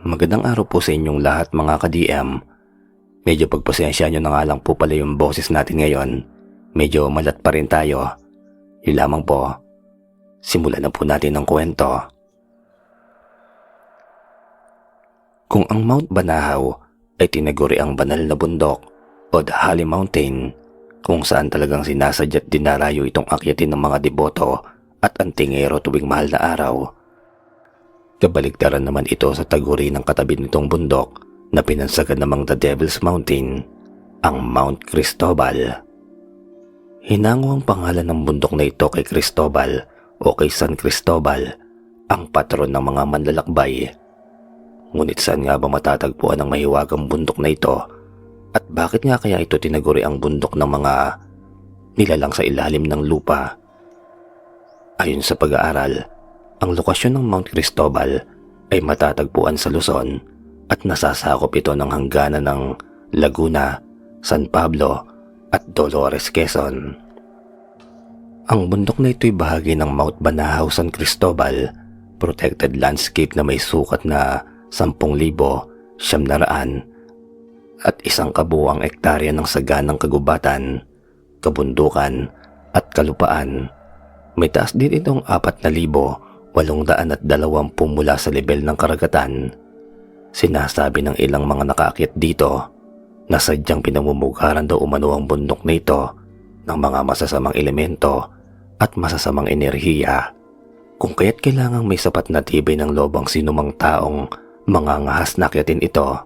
Magandang araw po sa inyong lahat mga ka-DM. Medyo pagpasensya nyo na nga lang po pala yung boses natin ngayon. Medyo malat pa rin tayo. Yun lamang po. Simulan na po natin ang kwento. Kung ang Mount Banahaw ay tinaguri ang banal na bundok o the Holy Mountain, kung saan talagang sinasadya't dinarayo itong akyatin ng mga deboto at antingero tuwing mahal na araw, kabaligtaran naman ito sa taguri ng katabi nitong bundok na pinansagan namang the Devil's Mountain, ang Mount Cristobal. Hinango ang pangalan ng bundok na ito kay Cristobal o kay San Cristobal, ang patron ng mga manlalakbay. Ngunit saan nga ba matatagpuan ang mahiwagang bundok na ito? At bakit nga kaya ito tinaguri ang bundok ng mga nilalang sa ilalim ng lupa? Ayon sa pag-aaral, ang lokasyon ng Mount Cristobal ay matatagpuan sa Luzon at nasasakop ito ng hangganan ng Laguna, San Pablo at Dolores, Quezon. Ang bundok na ito ay bahagi ng Mount Banahaw San Cristobal, protected landscape na may sukat na 10,900 at isang kabuuang ektarya ng saganang kagubatan, kabundukan at kalupaan. May taas din itong 4,820 mula sa lebel ng karagatan. Sinasabi ng ilang mga nakaakyat dito na sadyang pinamumugaran daw umano ang bundok na ito ng mga masasamang elemento at masasamang enerhiya, kung kaya't kailangang may sapat na tibay ng loob ang sinumang taong mangangahas na akyatin ito.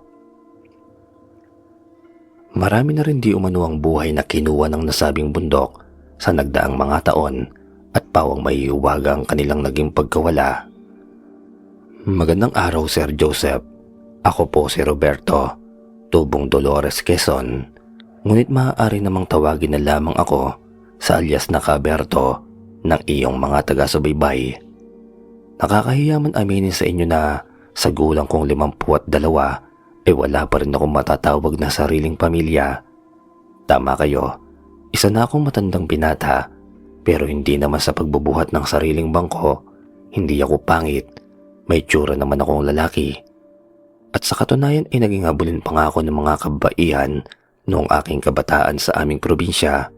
Marami na rin di umano ang buhay na kinuha ng nasabing bundok sa nagdaang mga taon at pawang maiiwaga ang kanilang naging pagkawala. Magandang araw, Sir Joseph. Ako po si Roberto, tubong Dolores, Quezon. Ngunit maaari namang tawagin na lamang ako sa alias na Caberto ng iyong mga taga-subaybay. Nakakahiya man aminin sa inyo na sa gulang kong 52 ay wala pa rin akong matatawag na sariling pamilya. Tama kayo, isa na akong matandang binata, pero hindi naman sa pagbubuhat ng sariling bangko. Hindi ako pangit, may tsura naman akong lalaki. At sa katunayan ay naging habulin pa nga ako ng mga kababaihan noong aking kabataan sa aming probinsya.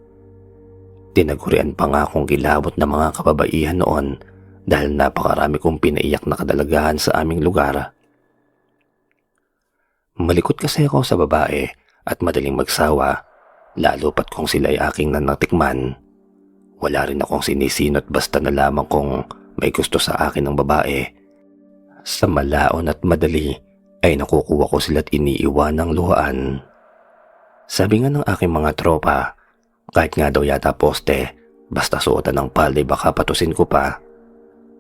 Tinagurian pa nga akong kilabot na mga kababaihan noon dahil napakarami kong pinaiyak na kadalagahan sa aming lugar. Malikot kasi ako sa babae at madaling magsawa, lalo pat kung sila ay aking nanatikman. Wala rin akong sinisinot basta na lamang kung may gusto sa akin ng babae. Sa malaon at madali ay nakukuha ko sila't iniiwan ng luhaan. Sabi nga ng aking mga tropa, kahit nga daw yata poste, basta suotan ng palde baka patusin ko pa.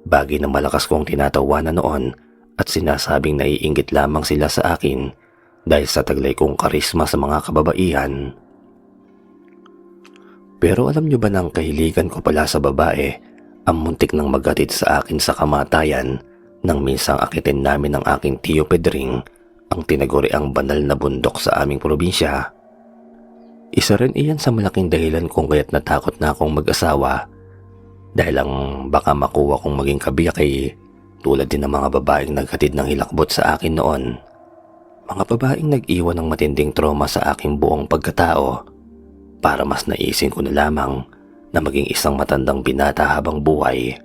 Bagay na malakas kong tinatawanan noon at sinasabing naiinggit lamang sila sa akin dahil sa taglay kong karisma sa mga kababaihan. Pero alam nyo ba nang kahiligan ko pala sa babae ang muntik nang magatid sa akin sa kamatayan nang minsang akitin namin ng aking tiyo Pedring ang tinaguri ang banal na bundok sa aming probinsya. Isa rin iyan sa malaking dahilan kung kaya't natakot na akong mag-asawa dahil ang baka makuha kong maging kabiyak ay tulad din ng mga babaeng naghatid ng hilakbot sa akin noon. Mga babaeng nag-iwan ng matinding trauma sa aking buong pagkatao para mas naisin ko na lamang na maging isang matandang binata habang buhay.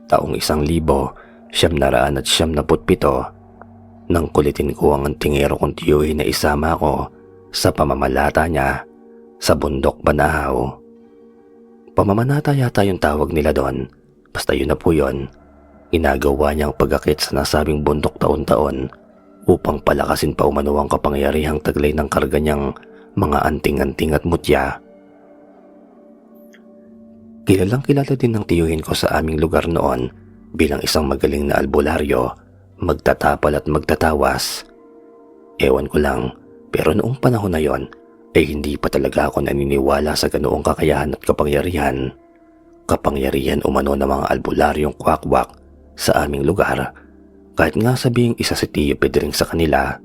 Taong 1977 nang kulitin ko ang antingero kong tiyuhin na isama ko sa pamamalata niya sa bundok Banahaw. Pamamanata yata yung tawag nila doon, basta yun na po yun. Ginagawa niyang pag-akit sa nasabing bundok taon-taon upang palakasin pa umano ang kapangyarihang taglay ng karga niyang mga anting-anting at mutya. Kilalang kilala din ng tiyuhin ko sa aming lugar noon bilang isang magaling na albularyo, magtatapal at magtatawas. Ewan ko lang, pero noong panahon na yon ay hindi pa talaga ako naniniwala sa ganoong kakayahan at kapangyarihan. Kapangyarihan umano ng mga albularyong kwakwak sa aming lugar, kahit nga sabihing isa si Tiyo Pedring sa kanila.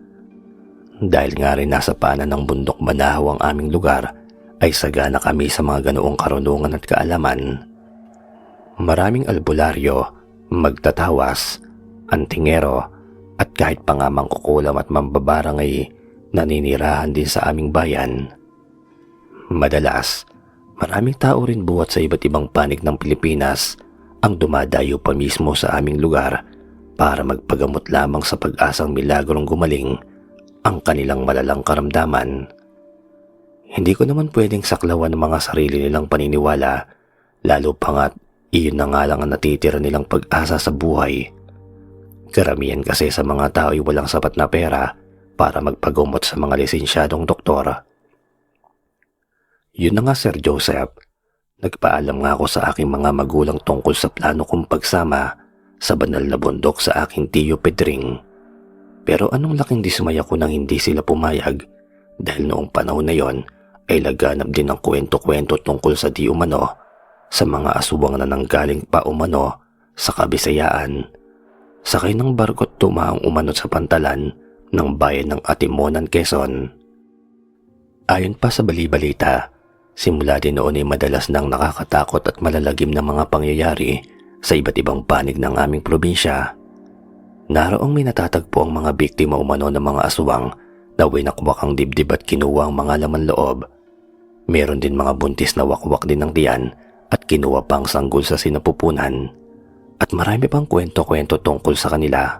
Dahil nga rin nasa paanan ng bundok Banahaw ang aming lugar, ay sagana kami sa mga ganoong karunungan at kaalaman. Maraming albularyo, magtatawas, antingero, At kahit pa nga mangkukulam at mambabarang ay naninirahan din sa aming bayan. Madalas, maraming tao rin buhat sa iba't ibang panig ng Pilipinas ang dumadayo pa mismo sa aming lugar para magpagamot lamang sa pag-asang milagrong gumaling ang kanilang malalang karamdaman. Hindi ko naman pwedeng saklawan ang mga sarili nilang paniniwala, lalo pa nga't iyon na nga lang ang natitira nilang pag-asa sa buhay. Karamihan kasi sa mga tao ay walang sapat na pera para magpagamot sa mga lisensyadong doktor. Yun na nga, Sir Joseph, nagpaalam nga ako sa aking mga magulang tungkol sa plano kong pagsama sa banal na bundok sa aking tiyo Pedring. Pero anong laking dismaya ko nang hindi sila pumayag dahil noong panahon na yon ay laganap din ang kwento-kwento tungkol sa di umano sa mga aswang na nanggaling pa umano sa Kabisayaan. Sakay ng barko at tumaong umano sa pantalan ng bayan ng Atimonan, Quezon. Ayon pa sa bali-balita, simula din noon ay madalas nang nakakatakot at malalagim na mga pangyayari sa iba't ibang panig ng aming probinsya. Naroong may natatagpo ang mga biktima umano ng mga aswang na winakwak ang dibdib at kinuha ang mga laman loob. Meron din mga buntis na wakwak din ng tiyan at kinuha pang sanggol sa sinapupunan. At marami pang kwento-kwento tungkol sa kanila.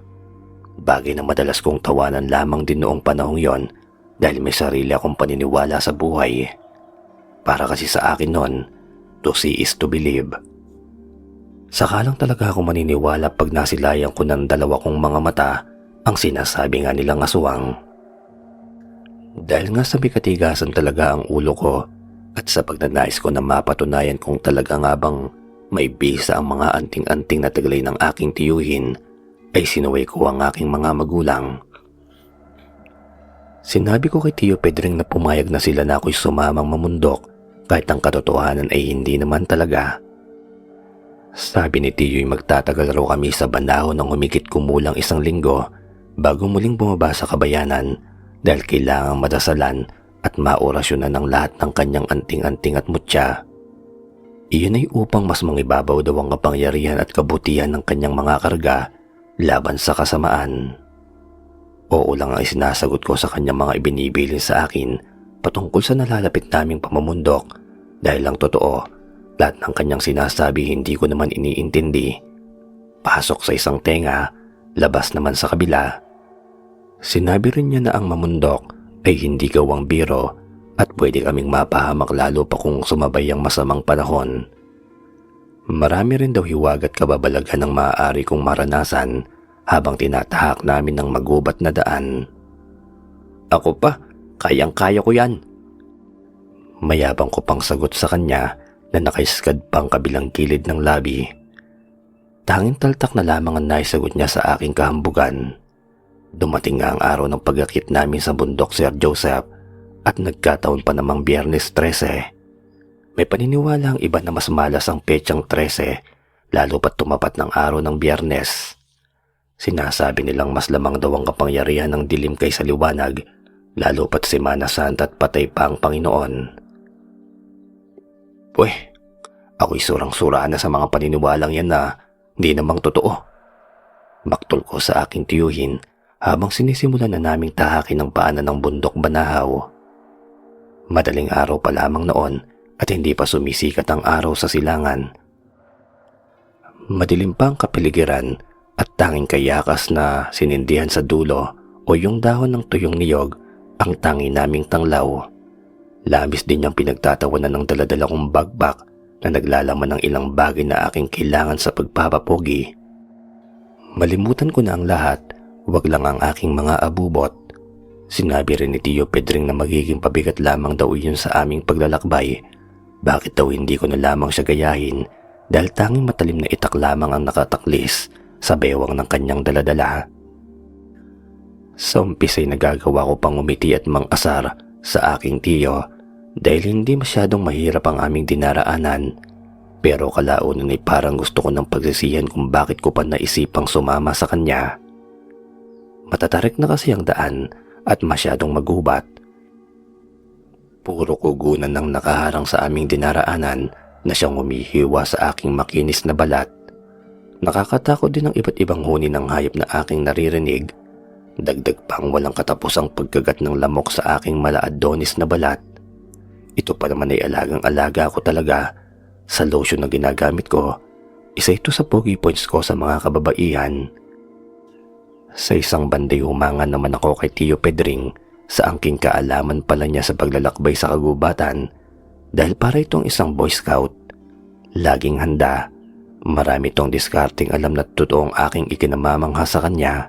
Bagay na madalas kong tawanan lamang din noong panahong yon dahil may sarili akong paniniwala sa buhay. Para kasi sa akin noon, to see is to believe. Saka lang talaga ako maniniwala pag nasilayan ko ng dalawa kong mga mata ang sinasabi nga nilang aswang. Dahil nga sa bikatigasan talaga ang ulo ko at sa pagnanais ko na mapatunayan kung talaga nga bang may bisa ang mga anting-anting na taglay ng aking tiyuhin, ay sinuway ko ang aking mga magulang. Sinabi ko kay Tiyo Pedring na pumayag na sila na ako'y sumamang mamundok kahit ang katotohanan ay hindi naman talaga. Sabi ni Tiyo'y magtatagal raw kami sa Banahaw ng humigit kumulang 1 linggo bago muling bumaba sa kabayanan dahil kailangang madasalan at maorasyonan ng lahat ng kanyang anting-anting at mutya. Iyon ay upang mas mangibabaw daw ang kapangyarihan at kabutihan ng kanyang mga karga laban sa kasamaan. Oo lang ang isinasagot ko sa kanyang mga ibinibilin sa akin patungkol sa nalalapit naming pamamundok dahil lang totoo, lahat ng kanyang sinasabi hindi ko naman iniintindi. Pasok sa isang tenga, labas naman sa kabila. Sinabi rin niya na ang mamundok ay hindi gawang biro at pwede kaming mapahamak lalo pa kung sumabay ang masamang panahon. Marami rin daw hiwag at kababalaghan ang maaari kong maranasan habang tinatahak namin ng magubat na daan. Ako pa, kayang-kaya ko yan. Mayabang ko pang sagot sa kanya na nakaiskad pang kabilang gilid ng labi. Tanging taltak na lamang ang naisagot niya sa aking kahambugan. Dumating nga ang araw ng pag-akit namin sa bundok, Sir Joseph, at nagkataon pa namang Biyernes 13. May paniniwala ang iba na mas malas ang petsang 13, lalo pat tumapat ng araw ng Biyernes. Sinasabi nilang mas lamang daw ang kapangyarihan ng dilim kaysa liwanag, lalo pat Semana Santa at patay pa ang Panginoon. Pweh, ako'y surang-sura na sa mga paniniwalang yan na hindi namang totoo. Baktol ko sa aking tiyuhin habang sinisimulan na naming tahakin ang paanan ng bundok Banahaw. Madaling araw pa lamang noon at hindi pa sumisikat ang araw sa silangan. Madilim pa ang kapaligiran at tanging kayakas na sinindihan sa dulo o yung dahon ng tuyong niyog ang tangi naming tanglaw. Labis din niyang pinagtatawanan ng daladala kong bagbak na naglalaman ng ilang bagay na aking kailangan sa pagpapapogi. Malimutan ko na ang lahat, wag lang ang aking mga abubot. Sinabi rin ni Tiyo Pedring na magiging pabigat lamang daw iyon sa aming paglalakbay. Bakit daw hindi ko na lamang siya gayahin dahil tanging matalim na itak lamang ang nakataklis sa bewang ng kanyang daladala. Sa umpis ay nagagawa ko pang umiti at mang-asar sa aking tiyo dahil hindi masyadong mahirap ang aming dinaraanan. Pero kalaunan ay parang gusto ko ng pagsisihan kung bakit ko pa naisipang sumama sa kanya. Matatarik na kasi ang daan at masyadong magubat. Puro kugunan ng nakaharang sa aming dinaraanan na siyang humihiwa sa aking makinis na balat. Nakakatakot din ang iba't ibang huni ng hayop na aking naririnig Dagdag pang walang katapusang pagkagat ng lamok sa aking mala-Adonis na balat. Ito pa naman ay alagang-alaga ko talaga sa lotion na ginagamit ko. Isa ito sa pogi points ko sa mga kababaihan. Sa isang banday humangan naman ako kay Tio Pedring sa angking kaalaman pala niya sa paglalakbay sa kagubatan dahil para itong isang Boy Scout. Laging handa, marami itong diskarting alam na totoong aking ikinamamangha sa kanya.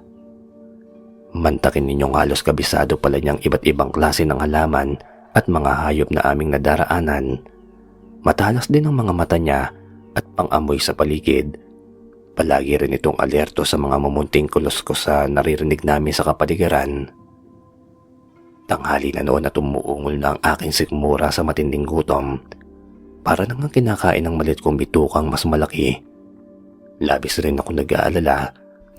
Mantakin ninyong halos kabisado pala niyang iba't ibang klase ng halaman at mga hayop na aming nadaraanan. Matalas din ang mga mata niya at pang-amoy sa paligid. Palagi rin itong alerto sa mga mumunting kulos-kos sa naririnig namin sa kapaligiran. Tanghali na noon at umuungol na ang aking sikmura sa matinding gutom. Para nang ang kinakain ng malit kong bitukang mas malaki. Labis rin ako nag-aalala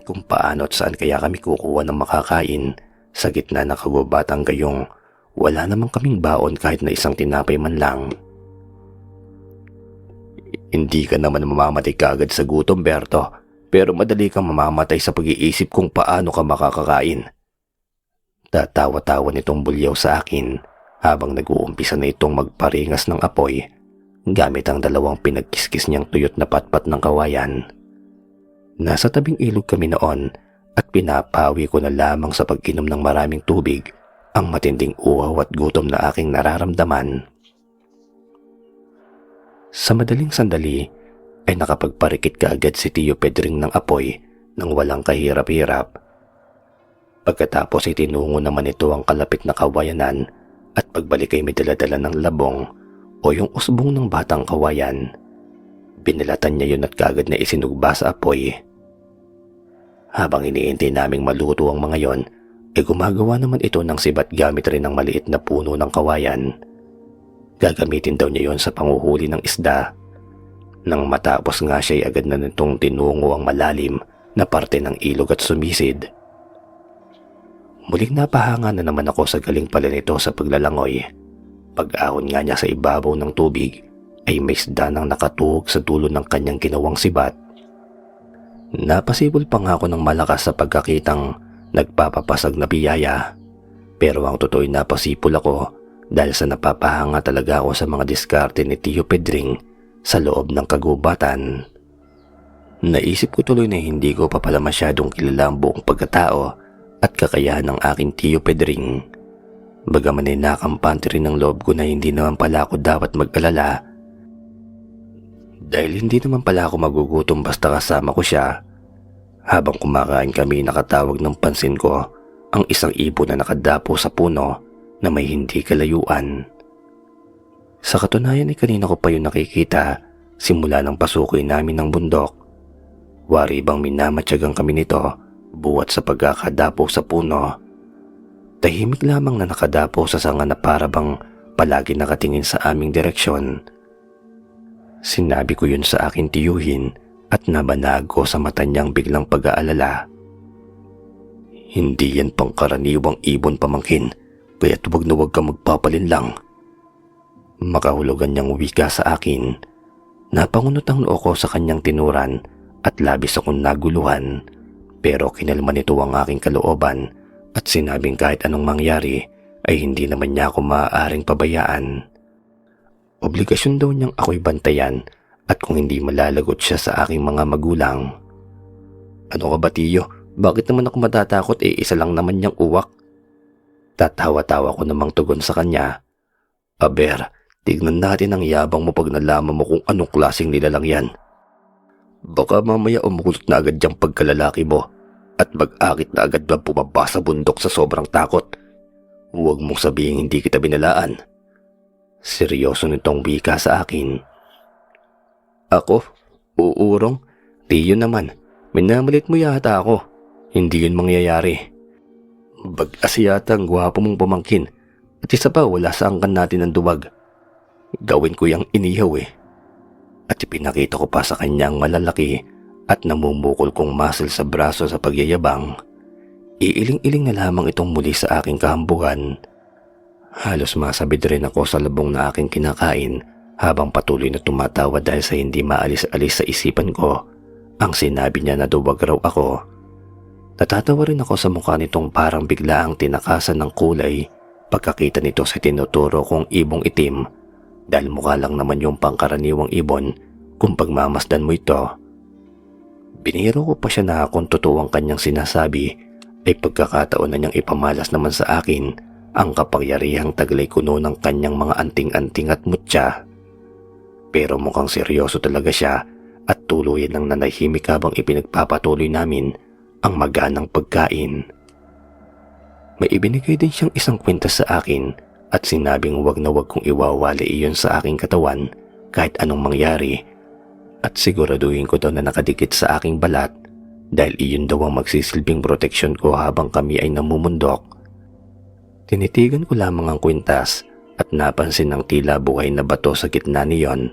kung paano at saan kaya kami kukuha ng makakain sa gitna ng kagubatang gayong wala namang kaming baon kahit na isang tinapay man lang. Hindi ka naman mamamatay kagad sa gutom, Berto, pero madali kang mamamatay sa pag-iisip kung paano ka makakakain. Tatawa-tawa nitong bulyaw sa akin habang nag-uumpisa na itong magparingas ng apoy gamit ang dalawang pinagkiskis niyang tuyot na patpat ng kawayan. Nasa tabing ilog kami noon at pinapawi ko na lamang sa pag-inom ng maraming tubig ang matinding uhaw at gutom na aking nararamdaman. Sa madaling sandali ay nakapagparikit kaagad si Tio Pedring ng apoy nang walang kahirap-hirap. Pagkatapos ay tinungo naman ito ang kalapit na kawayanan at pagbalik ay may dala-dala ng labong o yung usbong ng batang kawayan. Binalatan niya yun at kaagad na isinugba sa apoy. Habang iniintay naming maluto ang mga yon, ay gumagawa naman ito ng sibat gamit rin ng maliit na puno ng kawayan. Gagamitin daw niya yon sa panguhuli ng isda. Nang matapos nga siya ay agad na nitong tinungo ang malalim na parte ng ilog at sumisid. Muling napahanga na naman ako sa galing pala nito sa paglalangoy. Pag-ahon nga niya sa ibabaw ng tubig ay may isda nang nakatuhog sa dulo ng kanyang ginawang sibat. Napasibol pa nga ako ng malakas sa pagkakitang nagpapapasag na biyaya. Pero ang totoo'y napasipol ako dahil sa napapahanga talaga ako sa mga diskarte ni Tio Pedring sa loob ng kagubatan. Naisip ko tuloy na hindi ko pa pala masyadong kilala ang buong pagkatao at kakayahan ng aking Tio Pedring. Bagaman ay nakampante rin ang loob ko na hindi naman pala ako dapat mag-alala. Dahil hindi naman pala ako magugutom basta kasama ko siya. Habang kumakain kami, nakatawag ng pansin ko ang isang ibon na nakadapo sa puno na may hindi kalayuan. Sa katunayan ay kanina ko pa yun nakikita simula ng pasukoy namin ng bundok. Wari bang minamatyagang kami nito buwat sa pagkakadapo sa puno. Tahimik lamang na nakadapo sa sanga na para bang palagi nakatingin sa aming direksyon. Sinabi ko yun sa aking tiyuhin at nabanag ko sa mata niyang biglang pag-aalala. Hindi yan pangkaraniwang ibon pamangkin, kaya't huwag na huwag ka magpapalinlang. Makahulugan niyang wika sa akin. Napangunot ang noo ko sa kanyang tinuran at labis akong naguluhan. Pero kinalma nito ang aking kalooban at sinabing kahit anong mangyari ay hindi naman niya ako maaaring pabayaan. Obligasyon daw niyang ako'y bantayan at kung hindi malalagot siya sa aking mga magulang. Ano ka ba, Tiyo? Bakit naman ako matatakot isa lang naman niyang uwak? Tatawa-tawa ko namang tugon sa kanya. Aber, tignan natin ang yabang mo pag nalaman mo kung anong klaseng nilalang yan. Baka mamaya umukulot na agad yung pagkalalaki mo at mag-akit na agad ba bumaba sa bundok sa sobrang takot. Huwag mong sabihin hindi kita binalaan. Seryoso nitong wika sa akin. Ako? Uurong? Tiyo naman, minamalit mo yata ako. Hindi yun mangyayari. Bag-as yata ang gwapo mong pamangkin at isa pa wala sa angkan natin ng duwag. Gawin ko yung inihaw At ipinakita ko pa sa kanya ang malalaki at namumukol kong muscle sa braso sa pagyayabang. Iiling-iling na lamang itong muli sa aking kahambuhan. Halos masabid rin ako sa labong na aking kinakain habang patuloy na tumatawa dahil sa hindi maalis-alis sa isipan ko ang sinabi niya na duwag raw ako. Natatawa rin ako sa mukha nitong parang biglaang tinakasan ng kulay pagkakita nito sa tinuturo kong ibong itim dahil mukha lang naman yung pangkaraniwang ibon kung pagmamasdan mo ito. Biniro ko pa siya na kung totoo ang kanyang sinasabi ay pagkakataon na niyang ipamalas naman sa akin ang kapangyarihang taglay kuno ng kanyang mga anting-anting at mutya. Pero mukhang seryoso talaga siya at tuluyan ng nanahimik habang ipinagpapatuloy namin ang maganang pagkain. May ibinigay din siyang isang kwintas sa akin at sinabing wag na wag kong iwawali iyon sa aking katawan kahit anong mangyari at siguraduhin ko daw na nakadikit sa aking balat dahil iyon daw ang magsisilbing proteksyon ko habang kami ay namumundok. Tinitigan ko lamang ang kwintas at napansin ng tila buhay na bato sa gitna niyon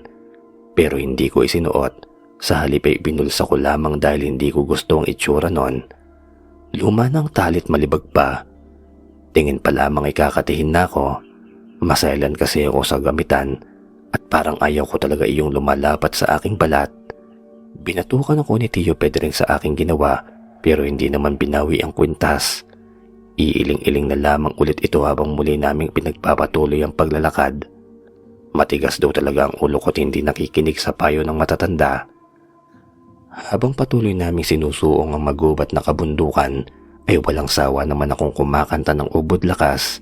pero hindi ko isinuot. Sa halip ay binulsa ko lamang dahil hindi ko gusto ang itsura nun. Luma ng talit malibag pa. Tingin pa lamang ay kakatihin na ako. Masailan kasi ako sa gamitan at parang ayaw ko talaga iyong lumalapat sa aking balat. Binatukan ako ni Tio Pedring sa aking ginawa pero hindi naman binawi ang kwintas. Iiling-iling na lamang ulit ito habang muli naming pinagpapatuloy ang paglalakad. Matigas daw talaga ang ulo ko't hindi nakikinig sa payo ng matatanda. Habang patuloy naming sinusuong ang magubat na kabundukan ay walang sawa naman akong kumakanta ng ubod lakas.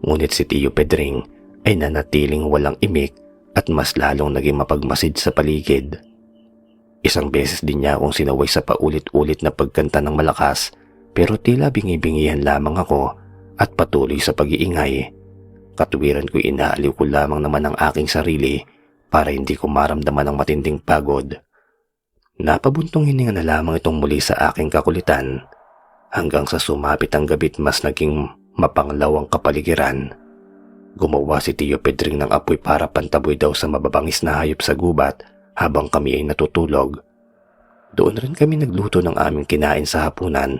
Ngunit si Tio Pedring ay nanatiling walang imik at mas lalong naging mapagmasid sa paligid. Isang beses din niya akong sinaway sa paulit-ulit na pagkanta ng malakas pero tila bingi-bingihan lamang ako at patuloy sa pag-iingay. Katuwiran ko inaaliw ko lamang naman ang aking sarili para hindi ko maramdaman ang matinding pagod. Napabuntong hininga na lamang itong muli sa aking kakulitan hanggang sa sumapit ang gabit mas naging mapanglaw ang kapaligiran. Gumawa si Tio Pedring ng apoy para pantaboy daw sa mababangis na hayop sa gubat habang kami ay natutulog. Doon rin kami nagluto ng aming kinain sa hapunan,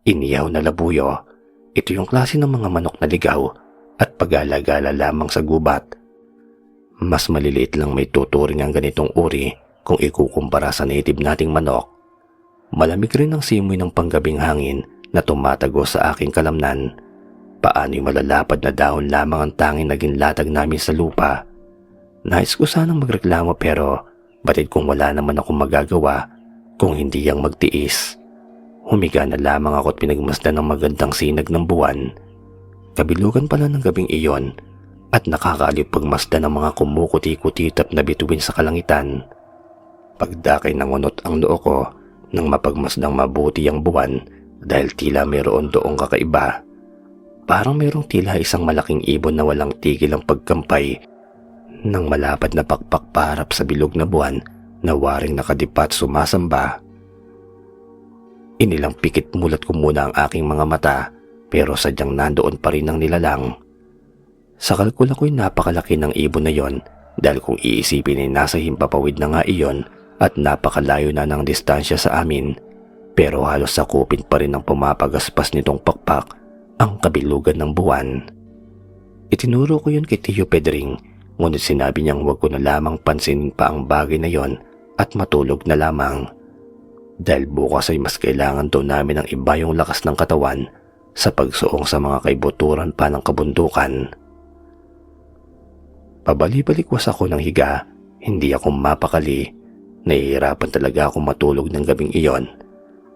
inihaw na labuyo. Ito yung klase ng mga manok na ligaw at pag-alagala lamang sa gubat. Mas maliliit lang may tuturing ang ganitong uri kung ikukumpara sa native nating manok. Malamig rin ang simoy ng panggabing hangin na tumatago sa aking kalamnan. Paano'y malalapad na dahon lamang ang tanging naging latag namin sa lupa. Nais ko sanang magreklamo pero batid kung wala naman akong magagawa kung hindi yang magtiis. Humiga na lamang ako at pinagmasdan ng magandang sinag ng buwan. Kabilugan pala ng gabing iyon at nakakaaliw pagmasdan ng mga kumukuti-kutitap na bituin sa kalangitan. Pagdakay ng unot ang noo ko nang mapagmasdang mabuti ang buwan dahil tila mayroon doong kakaiba. Parang mayroong tila isang malaking ibon na walang tigil ang pagkampay ng malapad na pakpak paharap sa bilog na buwan na waring nakadipat sumasamba. Inilang pikit mulat ko muna ang aking mga mata pero sadyang nandoon pa rin ang nilalang. Sa kalkula ko'y napakalaki ng ibon na yon dahil kung iisipin ay nasa himpapawid na nga iyon at napakalayo na ng distansya sa amin pero halos sakupin pa rin ang pumapagaspas nitong pakpak ang kabilugan ng buwan. Itinuro ko yun kay Tio Pedring ngunit sinabi niyang huwag ko na lamang pansinin pa ang bagay na yon at matulog na lamang dahil bukas ay mas kailangan daw namin ng iba yung lakas ng katawan sa pagsuong sa mga kaibuturan pa ng kabundukan. Pabali-balikwas ako ng higa, hindi ako mapakali. Nahihirapan talaga akong matulog ng gabing iyon.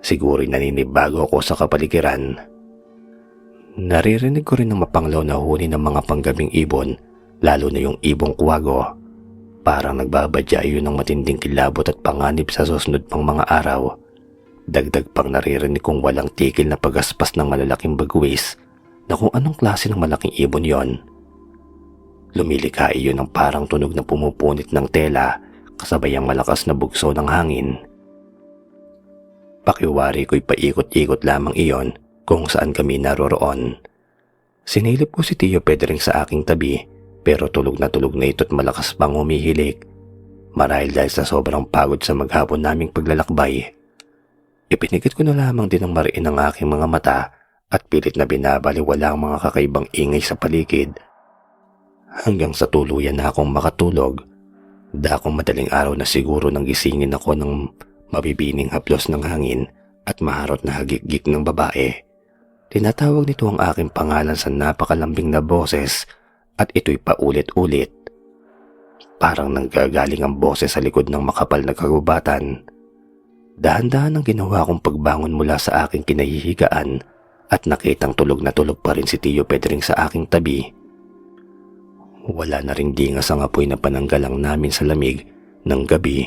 Siguro'y naninibago ako sa kapaligiran. Naririnig ko rin ang mapanglaw na huni ng mga panggabing ibon, lalo na yung ibong kuwago. Parang nagbabadya yun ng matinding kilabot at panganib sa susunod pang mga araw. Dagdag pang naririnig kong walang tigil na pagaspas ng malalaking bagwis na kung anong klase ng malaking ibon yon. Lumilikha iyon ng parang tunog na pumupunit ng tela kasabay ang malakas na bugso ng hangin. Pakiwari ko'y paikot-ikot lamang iyon kung saan kami naroroon. Sinilip ko si Tio Pedring sa aking tabi pero tulog na ito't malakas pang humihilik. Marahil dahil sa sobrang pagod sa maghapon naming paglalakbay. Ipinikit ko na lamang din ang mariin ng aking mga mata at pilit na binabaliwala ang mga kakaibang ingay sa paligid. Hanggang sa tuluyan na akong makatulog. Dakong madaling araw na siguro nang gisingin ako ng mabibining haplos ng hangin at maharot na hagik-gik ng babae. Tinatawag nito ang aking pangalan sa napakalambing na boses at ito'y paulit-ulit. Parang nanggagaling ang boses sa likod ng makapal na kagubatan. Dahan-dahan ang ginawa kong pagbangon mula sa aking kinahihigaan at nakitang tulog na tulog pa rin si Tio Pedring sa aking tabi. Wala na ring dingas ang apoy na pananggalang namin sa lamig ng gabi,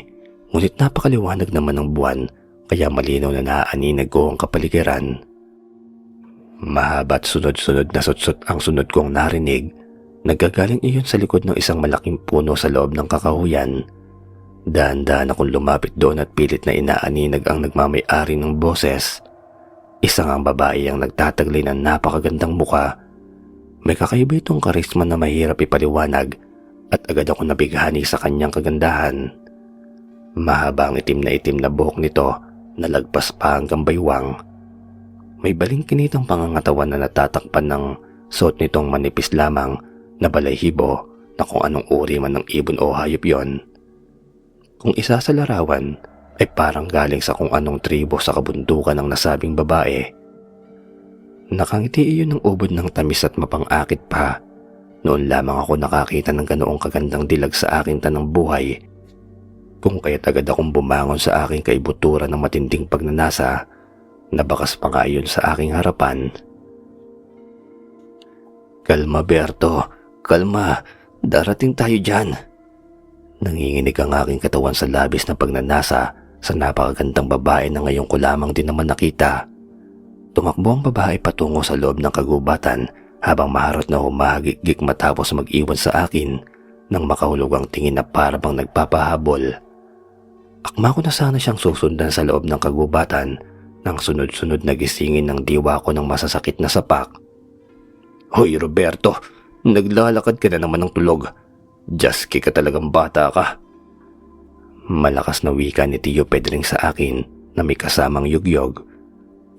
ngunit napakaliwanag naman ng buwan kaya malinaw na naaaninag ko ang kapaligiran. Mahaba at sunod-sunod na sutsot ang sunod kong narinig. Naggagaling iyon sa likod ng isang malaking puno sa loob ng kakahuyan. Dahan-dahan akong lumapit doon at pilit na inaaninag ang nagmamay-ari ng boses. Isang ang babae ang nagtataglay ng napakagandang muka. May kakaiba itong karisma na mahirap ipaliwanag at agad ako nabighani sa kanyang kagandahan. Mahaba ang itim na buhok nito na lagpas pa hanggang baywang. May balingkinitang pangangatawan na natatakpan ng suot nitong manipis lamang na balahibo na kung anong uri man ng ibon o hayop yon. Kung isa sa larawan ay parang galing sa kung anong tribo sa kabundukan ng nasabing babae. Nakangiti iyon ng ubod ng tamis at mapang-akit pa. Noon lamang ako nakakita ng ganoong kagandang dilag sa aking tanang buhay. Kung kaya't agad akong bumangon sa aking kaibuturan ng matinding pagnanasa, nabakas pa nga iyon sa aking harapan. "Kalma, Berto. Kalma. Darating tayo dyan." Nanginginig ang aking katawan sa labis na pagnanasa sa napakagandang babae na ngayon ko lamang din naman nakita. Tumakbo ang babae patungo sa loob ng kagubatan habang maharot na humahagik-gik matapos mag-iwan sa akin ng makahulugang tingin na parabang nagpapahabol. Akma ko na sana siyang susundan sa loob ng kagubatan nang sunod-sunod na gisingin ng diwa ko ng masasakit na sapak. "Hoy Roberto, naglalakad ka na naman ng tulog. Jaski ka talagang bata ka." Malakas na wika ni Tio Pedring sa akin na may kasamang yugyog.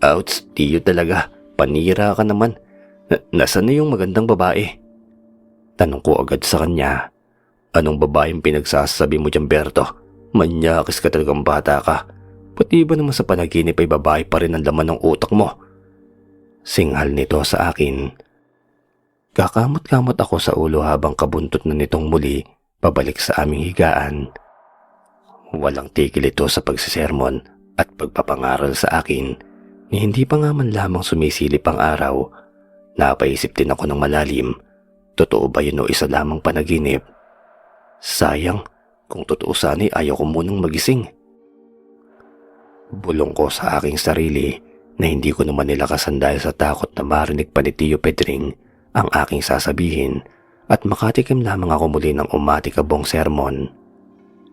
"Ouch, Tio talaga. Panira ka naman. Nasaan na yung magandang babae?" Tanong ko agad sa kanya. "Anong babaeng pinagsasabi mo dyan, Berto? Manyakis ka talagang bata ka. Pati ba naman sa panaginip ay babae pa rin ang laman ng utak mo?" Singhal nito sa akin. Kakamot-kamot ako sa ulo habang kabuntot na nitong muli pabalik sa aming higaan. Walang tigil ito sa pagsisermon at pagpapangaral sa akin ni hindi pa nga man lamang sumisilip ang araw. Napaisip din ako ng malalim. Totoo ba yun o isa lamang panaginip? Sayang, kung totoo sana'y ayaw ko munang magising. Bulong ko sa aking sarili na hindi ko naman nilakasan dahil sa takot na marinig pa ni Tio Pedring ang aking sasabihin at makatikim lamang ako muli ng umatikabong sermon.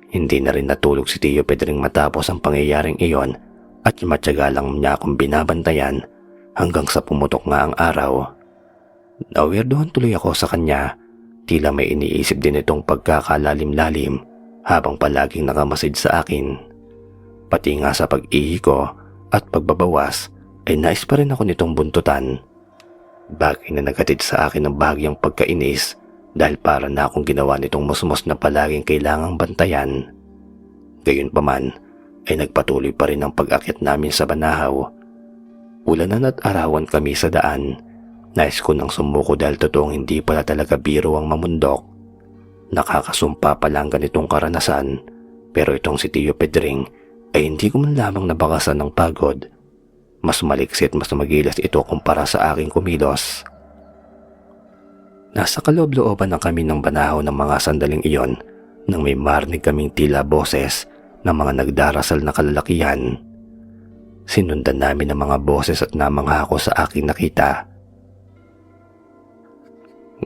Hindi na rin natulog si Tio Pedring matapos ang pangyayaring iyon at matyaga lang niya akong binabantayan hanggang sa pumutok nga ang araw. Nawirdohan tuloy ako sa kanya, tila may iniisip din itong pagkakalalim-lalim habang palaging nakamasid sa akin. Pati nga sa pag-ihi ko at pagbabawas ay nais pa rin ako nitong buntutan. Bagay na naghatid sa akin ng bahagyang pagkainis dahil para na akong ginawa nitong musmos na palaging kailangang bantayan. Gayunpaman ay nagpatuloy pa rin ang pag-akyat namin sa Banahaw. Ulanan at arawan kami sa daan. Nais ko nang sumuko dahil totoong hindi pala talaga biro ang mamundok. Nakakasumpa pa lang ganitong karanasan, pero itong si Tio Pedring ay hindi ko man lamang nabakasan ng pagod. Mas maliksi at mas magilas ito kumpara sa aking kumilos. Nasa kaloob-looban na kami ng Banahaw ng mga sandaling iyon nang may marinig kaming tila boses ng mga nagdarasal na kalalakihan. Sinundan namin ang mga boses at namangha ako sa aking nakita.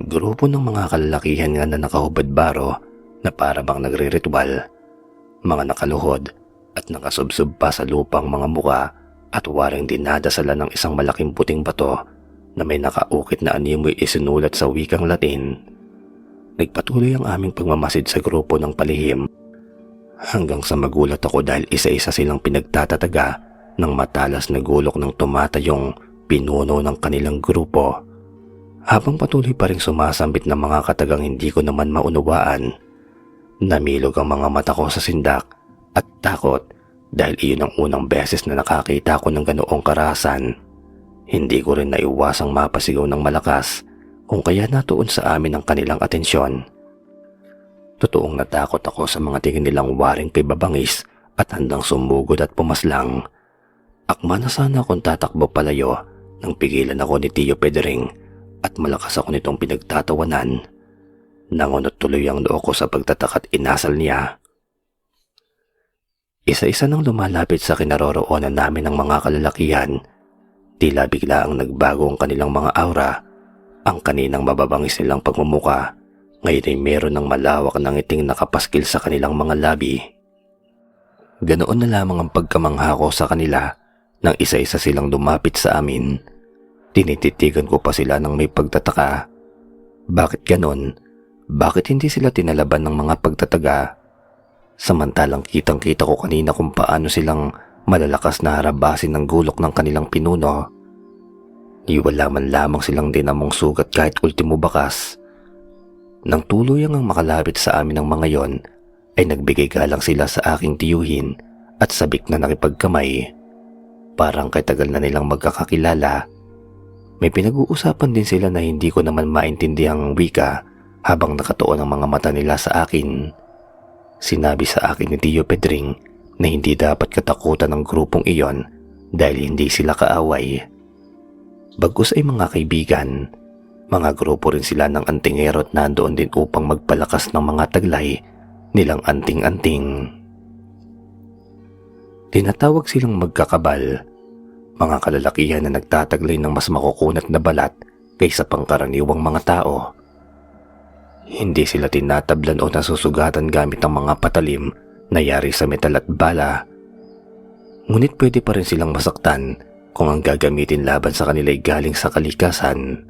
Grupo ng mga kalalakihan nga na nakahubad baro na para bang nagre-ritual. Mga nakaluhod at nakasubsob pa sa lupang mga muka at waring dinadasala ng isang malaking puting bato na may nakaukit na animoy isinulat sa wikang Latin. Nagpatuloy ang aming pagmamasid sa grupo ng palihim hanggang sa magulat ako dahil isa-isa silang pinagtatataga ng matalas na gulok ng tumatayong pinuno ng kanilang grupo. Habang patuloy pa rin sumasambit ng mga katagang hindi ko naman maunawaan, namilog ang mga mata ko sa sindak at takot Dahil iyon ang unang beses na nakakita ko ng ganoong karahasan, hindi ko rin naiwasang mapasigaw ng malakas kung kaya natuon sa amin ang kanilang atensyon. Totoong natakot ako sa mga tingin nilang waring kay babangis at handang sumugod at pumaslang. Akma na sana akong tatakbo palayo nang pigilan ako ni Tio Pedring at malakas ako nitong pinagtatawanan. Nangunot tuloy ang noo ko sa pagtataka at inasal niya. Isa-isa nang lumalapit sa kinaroroonan namin ng mga kalalakihan. Tila bigla ang nagbago ang kanilang mga aura. Ang kaninang mababangis nilang pagmumuka, ngayon ay meron ng malawak na ngiting nakapaskil sa kanilang mga labi. Ganoon na lamang ang pagkamangha ko sa kanila nang isa-isa silang lumapit sa amin. Tinititigan ko pa sila ng may pagtataka. Bakit ganon? Bakit hindi sila tinalaban ng mga pagtataga? Samantalang kitang-kita ko kanina kung paano silang malalakas na harabasin ng gulok ng kanilang pinuno. Wala man lamang silang dinamong sugat kahit ultimo bakas. Nang tuluyang ang makalapit sa amin ng mga yon, ay nagbigay galang sila sa aking tiyuhin at sabik na nakipagkamay. Parang kay tagal na nilang magkakakilala. May pinag-uusapan din sila na hindi ko naman maintindihang wika habang nakatuon ang mga mata nila sa akin. Sinabi sa akin ni Tio Pedring na hindi dapat katakutan ng grupong iyon dahil hindi sila kaaway. Bagkus ay mga kaibigan, mga grupo rin sila ng antingero at nandoon din upang magpalakas ng mga taglay nilang anting-anting. Tinatawag silang magkakabal, mga kalalakihan na nagtataglay ng mas makukunat na balat kaysa pangkaraniwang mga tao. Hindi sila tinatablan o nasusugatan gamit ang mga patalim na yari sa metal at bala. Ngunit pwede pa rin silang masaktan kung ang gagamitin laban sa kanila ay galing sa kalikasan.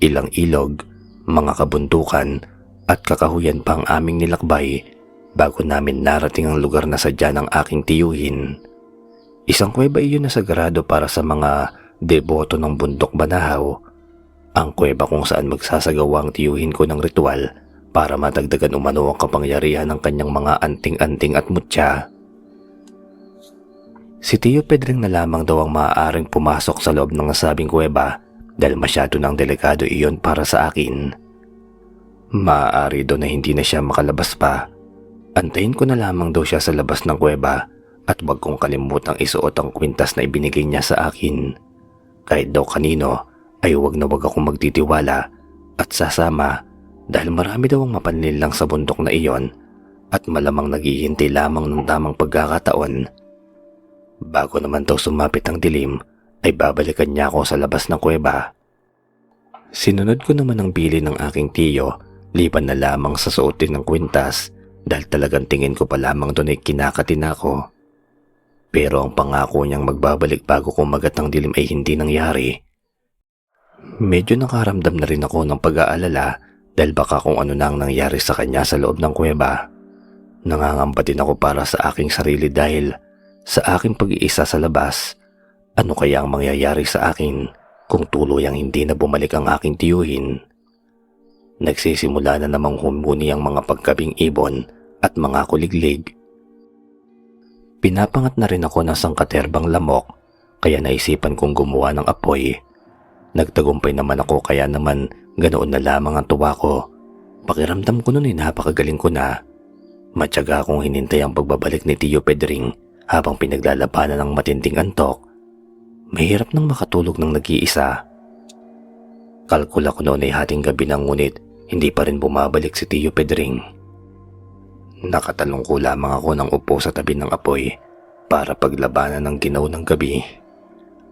Ilang ilog, mga kabundukan at kakahuyan pa ang aming nilakbay bago namin narating ang lugar na sadya ng aking tiyuhin. Isang kuweba iyon na sagrado para sa mga deboto ng bundok Banahaw. Ang kuweba kung saan magsasagawa ang tiyuhin ko ng ritual para madagdagan umano ang kapangyarihan ng kanyang mga anting-anting at mutya. Si Tio Pedring na lamang daw ang maaaring pumasok sa loob ng nasabing kuweba dahil masyado ng delikado iyon para sa akin. Maaari daw na hindi na siya makalabas pa. Antayin ko na lamang daw siya sa labas ng kuweba at wag kong kalimutang isuot ang kwintas na ibinigay niya sa akin. Kahit daw kanino, ay huwag na huwag akong magtitiwala at sasama dahil marami daw ang mapanlil lang sa bundok na iyon at malamang naghihintay lamang ng tamang pagkakataon. Bago naman daw sumapit ang dilim, ay babalikan niya ako sa labas ng kuweba. Sinunod ko naman ang bili ng aking tiyo, liban na lamang sa suotin ng kwintas dahil talagang tingin ko pa lamang doon ay kinakatina ko. Pero ang pangako niyang magbabalik bago kumagat ang dilim ay hindi nangyari. Medyo nakaramdam na rin ako ng pag-aalala dahil baka kung ano na ang nangyari sa kanya sa loob ng kuweba. Nangangamba din ako para sa aking sarili dahil sa aking pag-iisa sa labas, ano kaya ang mangyayari sa akin kung tuluyang hindi na bumalik ang aking tiyuhin? Nagsisimula na namang humuni ang mga pagkabing ibon at mga kuliglig. Pinapangat na rin ako ng sangkaterbang lamok kaya naisipan kong gumawa ng apoy. Nagtagumpay naman ako kaya naman ganoon na lamang ang tuwa ko. Pakiramdam ko noon ay napakagaling ko na. Matyaga akong hinintay ang pagbabalik ni Tio Pedring habang pinaglalabanan ng matinding antok. Mahirap nang makatulog ng nag-iisa. Kalkula ko noon ay hating gabi na ngunit hindi pa rin bumabalik si Tio Pedring. Nakatalong ko lamang ako ng upo sa tabi ng apoy para paglabanan ng ginaw ng gabi.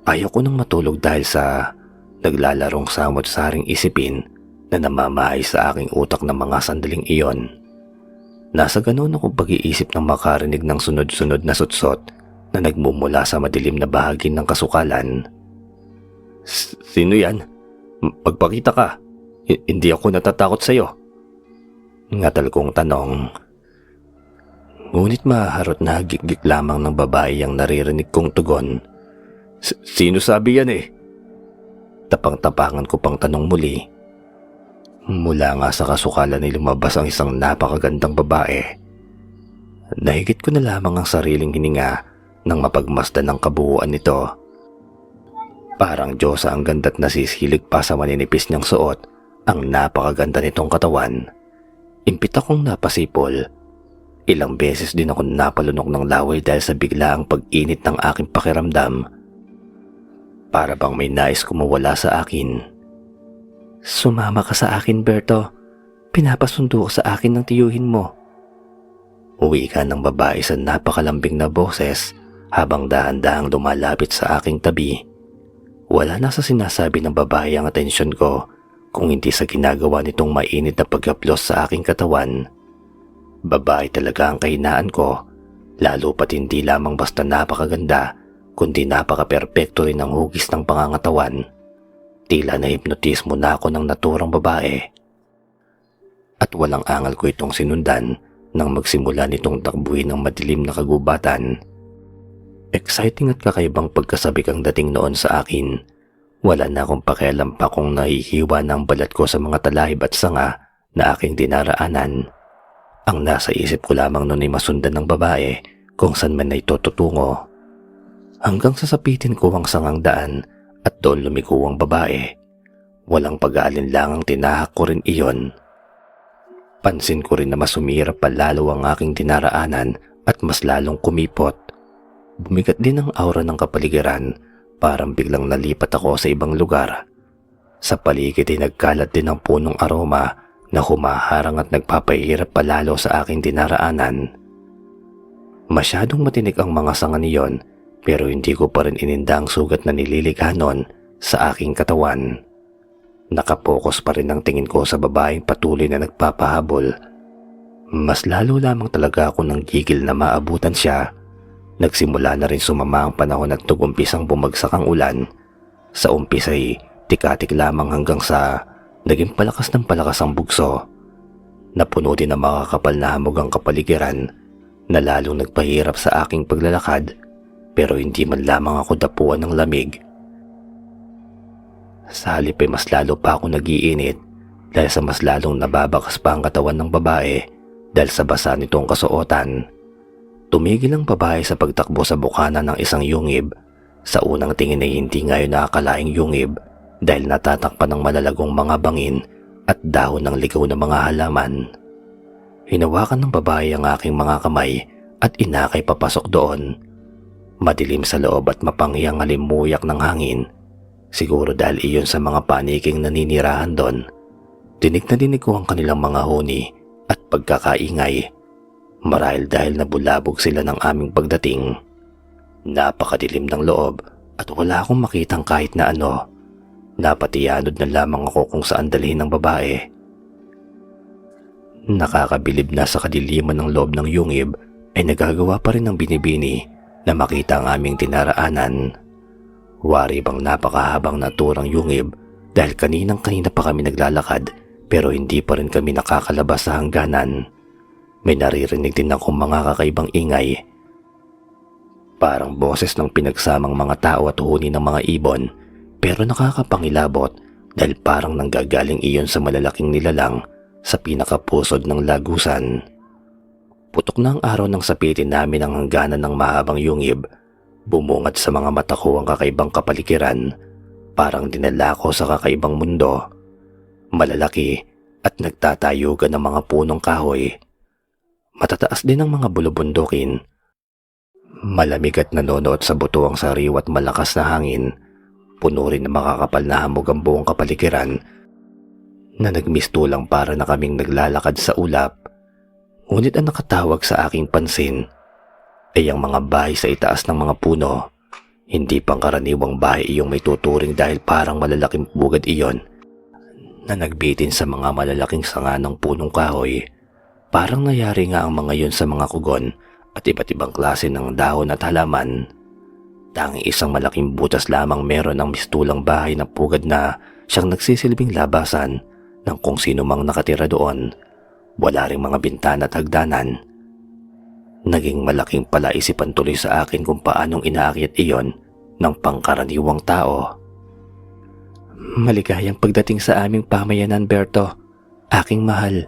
Ayaw ko nang matulog dahil sa naglalarong samot-saring isipin na namamahay sa aking utak ng mga sandaling iyon. Nasa ganoon akong pag-iisip ng makarinig ng sunod-sunod na sutsot na nagmumula sa madilim na bahagi ng kasukalan. Sino yan? Magpakita ka. Hindi ako natatakot sa'yo. Ngatal kong tanong. Ngunit maharot na hagik-gik lamang ng babae ang naririnig kong tugon. Sino sabi yan eh? Tapang-tapangan ko pang tanong muli. Mula nga sa kasukalan ay lumabas ang isang napakagandang babae. Nahigit ko na lamang ang sariling hininga nang mapagmasdan ng kabuuan nito. Parang Diyosa ang ganda't nasisilig pa sa maninipis niyang suot ang napakaganda nitong katawan. Impit akong napasipol. Ilang beses din ako napalunok ng laway dahil sa biglaang pag-init ng aking pakiramdam. Para bang may nais kumawala sa akin. "Sumama ka sa akin, Berto. Pinapasundo ka sa akin ng tiyuhin mo." Uwi ka ng babae sa napakalambing na boses habang dahan-dahang lumalapit sa aking tabi. Wala na sa sinasabi ng babae ang atensyon ko kung hindi sa ginagawa nitong mainit na pagkaplos sa aking katawan. Babae talaga ang kahinaan ko, lalo pat hindi lamang basta napakaganda, kundi napaka-perpekto rin ang hugis ng pangangatawan. Tila na-hipnotismo na ako ng naturang babae. At walang angal ko itong sinundan nang magsimula nitong takbuhin ng madilim na kagubatan. Exciting at kakaibang pagkasabik ang dating noon sa akin. Wala na akong pakialam pa kung nahihiwa ng balat ko sa mga talahib at sanga na aking dinaraanan. Ang nasa isip ko lamang noon ay masundan ng babae kung saan man ay tututungo. Hanggang sasapitin ko ang sangang daan at doon lumiko ang babae. Walang pag-aalinlangang tinahak ko rin iyon. Pansin ko rin na mas sumirap pa lalo ang aking dinaraanan at mas lalong kumipot. Bumigat din ang aura ng kapaligiran, parang biglang nalipat ako sa ibang lugar. Sa paligid ay nagkalat din ang punong aroma na humaharang at nagpapahirap palalo sa aking dinaraanan. Masyadong matinik ang mga sanga niyon pero hindi ko pa rin ininda ang sugat na nililikha nun sa aking katawan. Nakapokus pa rin ang tingin ko sa babaeng patuloy na nagpapahabol. Mas lalo lamang talaga ako nang gigil na maabutan siya. Nagsimula na rin sumama ang panahon at nag-umpisang bumagsak ang ulan. Sa umpis ay tikatik lamang hanggang sa naging palakas ng palakas ang bugso. Napuno din ng makakapal na hamog ang kapaligiran na lalong nagpahirap sa aking paglalakad pero hindi man lamang ako dapuan ng lamig. Sa halip ay mas lalo pa ako nag-iinit dahil sa mas lalong nababakas pa ang katawan ng babae dahil sa basa nitong kasuotan. Tumigil ang babae sa pagtakbo sa bukana ng isang yungib. Sa unang tingin ay hindi ngayon nakakalaing yungib dahil natatakpan ng malalagong mga bangin at dahon ng ligaw na mga halaman. Hinawakan ng babae ang aking mga kamay at inakay papasok doon. Madilim sa loob at mapangyang halimuyak ng hangin. Siguro dahil iyon sa mga paniking naninirahan doon. Dinig na dinig ko ang kanilang mga huni at pagkakaingay. Marahil dahil nabulabog sila ng aming pagdating. Napakadilim ng loob at wala akong makitang kahit na ano. Napatiyanod na lamang ako kung saan dalhin ng babae. Nakakabilib na sa kadiliman ng loob ng yungib ay nagagawa pa rin ng binibini na makita ang aming tinaraanan. Wari bang napakahabang naturang yungib dahil kaninang-kanina pa kami naglalakad pero hindi pa rin kami nakakalabas sa hangganan. May naririnig din akong mga kakaibang ingay. Parang boses ng pinagsamang mga tao at huni ng mga ibon pero nakakapangilabot dahil parang nanggagaling iyon sa malalaking nilalang sa pinakapusod ng lagusan. Putok na ang araw ng sapitin namin ang hangganan ng mahabang yungib. Bumungad sa mga mata ko ang kakaibang kapaligiran. Parang dinala ko sa kakaibang mundo. Malalaki at nagtatayugan ng mga punong kahoy. Matataas din ang mga bulubundukin. Malamig at nanonood sa buto ang sariwa at malakas na hangin. Puno rin ng makakapal na hamog ang buong kapaligiran na nagmistulang para na kaming naglalakad sa ulap. Ngunit ang nakatawag sa aking pansin ay ang mga bahay sa itaas ng mga puno. Hindi pangkaraniwang bahay iyong may tuturing dahil parang malalaking bugad iyon na nagbitin sa mga malalaking sanga ng punong kahoy. Parang nayari nga ang mga iyon sa mga kugon at iba't ibang klase ng dahon at halaman. Tanging isang malaking butas lamang meron ng mistulang bahay na pugad na siyang nagsisilbing labasan ng kung sino mang nakatira doon. Wala ring mga bintana at hagdanan. Naging malaking palaisipan tuloy sa akin kung paanong inaakyat iyon ng pangkaraniwang tao. Maligayang pagdating sa aming pamayanan, Berto. Aking mahal,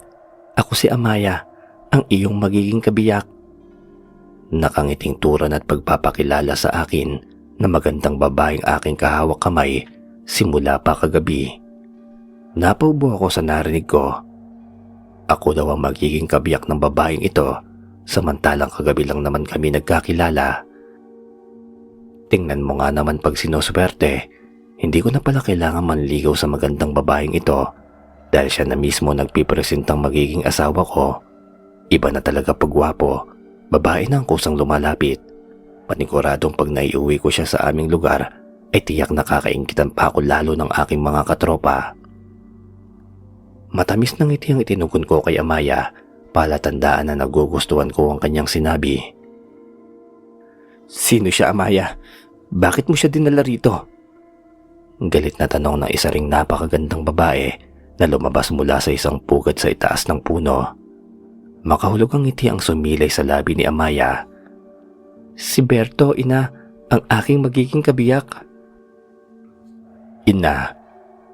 ako si Amaya, ang iyong magiging kabiyak. Nakangiting turan at pagpapakilala sa akin na magandang babaeng aking kahawak kamay simula pa kagabi. Napaubo ako sa narinig ko. Ako daw ang magiging kabiyak ng babaeng ito, samantalang kagabi lang naman kami nagkakilala. Tingnan mo nga naman pag sinuswerte, hindi ko na pala kailangan manligaw sa magandang babaeng ito dahil siya na mismo nagpipresentang magiging asawa ko. Iba na talaga pagwapo, babae na ang kusang lumalapit. Paniguradong pag naiuwi ko siya sa aming lugar ay tiyak nakakainggitan pa ako lalo ng aking mga katropa. Matamis ng ngiti ang itinugon ko kay Amaya, palatandaan na nagugustuhan ko ang kanyang sinabi. Sino siya, Amaya? Bakit mo siya dinala rito? Galit na tanong ng isa ring napakagandang babae na lumabas mula sa isang pugad sa itaas ng puno. Makahulog ang ngiti ang sumilay sa labi ni Amaya. Si Berto, ina, ang aking magiging kabiyak.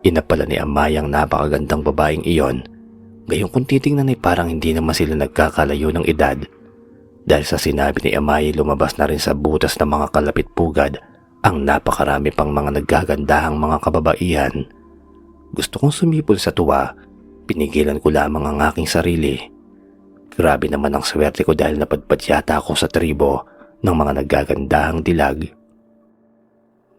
Ina pala ni Amaya ang napakagandang babaeng iyon. Gayong kung titingnan ay parang hindi naman sila nagkakalayo ng edad. Dahil sa sinabi ni Amaya lumabas na rin sa butas ng mga kalapit pugad ang napakarami pang mga naggagandahang mga kababaihan. Gusto kong sumipol sa tuwa, pinigilan ko lamang ang aking sarili. Grabe naman ang swerte ko dahil napadpad yata ako sa tribo ng mga naggagandahang dilag.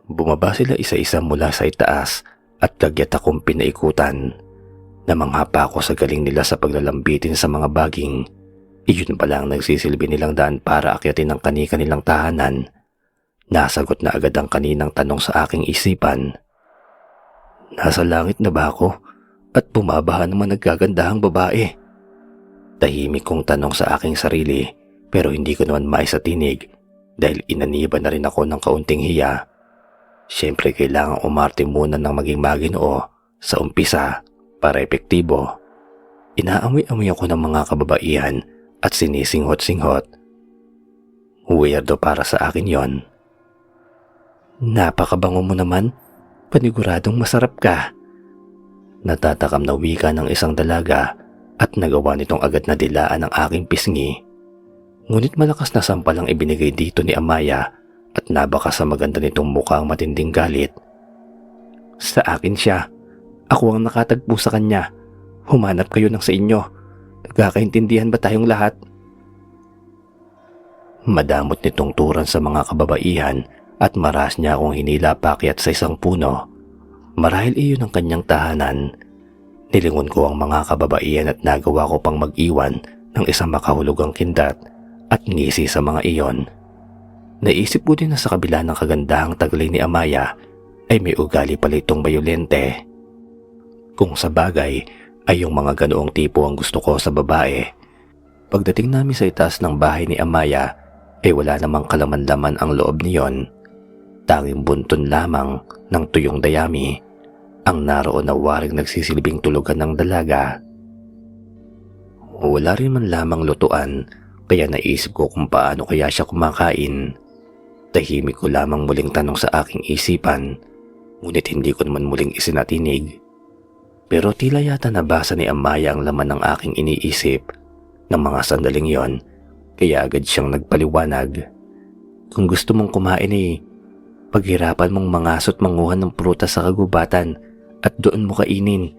Bumaba sila isa-isa mula sa itaas at kagyat akong pinaikutan. Namangha pa ako sa galing nila sa paglalambitin sa mga baging. Iyon pala ang nagsisilbi nilang daan para akyatin ang kani-kanilang tahanan. Nasagot na agad ang kaninang tanong sa aking isipan. Nasa langit na ba ako? At bumabaha naman naggagandahang babae? Tahimik kong tanong sa aking sarili pero hindi ko naman maisatinig dahil inaniba na rin ako ng kaunting hiya. Siyempre kailangan umarte muna ng maging maginoo sa umpisa para epektibo. Inaamoy-amoy ako ng mga kababaihan at sinisinghot-singhot. Weirdo para sa akin yon. Napakabango mo naman, paniguradong masarap ka. Natatakam na wika ng isang dalaga at nagawa nitong agad na dilaan ang aking pisngi. Ngunit malakas na sampal ang ibinigay dito ni Amaya at nabaka sa maganda nitong mukha ang matinding galit. Sa akin siya. Ako ang nakatagpo sa kanya. Humanap kayo ng sa inyo. Nagkakaintindihan ba tayong lahat? Madamot nitong turan sa mga kababaihan at maras niya akong hinila pakyat sa isang puno. Marahil iyon ang kanyang tahanan. Nilingon ko ang mga kababaihan at nagawa ko pang mag-iwan ng isang makahulugang kindat at ngisi sa mga iyon. Naisip ko din na sa kabila ng kagandahang taglay ni Amaya ay may ugali pala itong bayolente. Kung sa bagay ay yung mga ganoong tipo ang gusto ko sa babae. Pagdating namin sa itaas ng bahay ni Amaya ay wala namang kalaman-laman ang loob niyon. Tanging bunton lamang ng tuyong dayami ang naroon na waring nagsisilbing tulugan ng dalaga. Wala rin man lamang lutuan kaya naisip ko kung paano kaya siya kumakain. Tahimik ko lamang muling tanong sa aking isipan, ngunit hindi ko naman muling isinatinig. Pero tila yata nabasa ni Amaya ang laman ng aking iniisip ng mga sandaling yon, kaya agad siyang nagpaliwanag. Kung gusto mong kumain paghirapan mong mangasot manguha ng prutas sa kagubatan at doon mo kainin.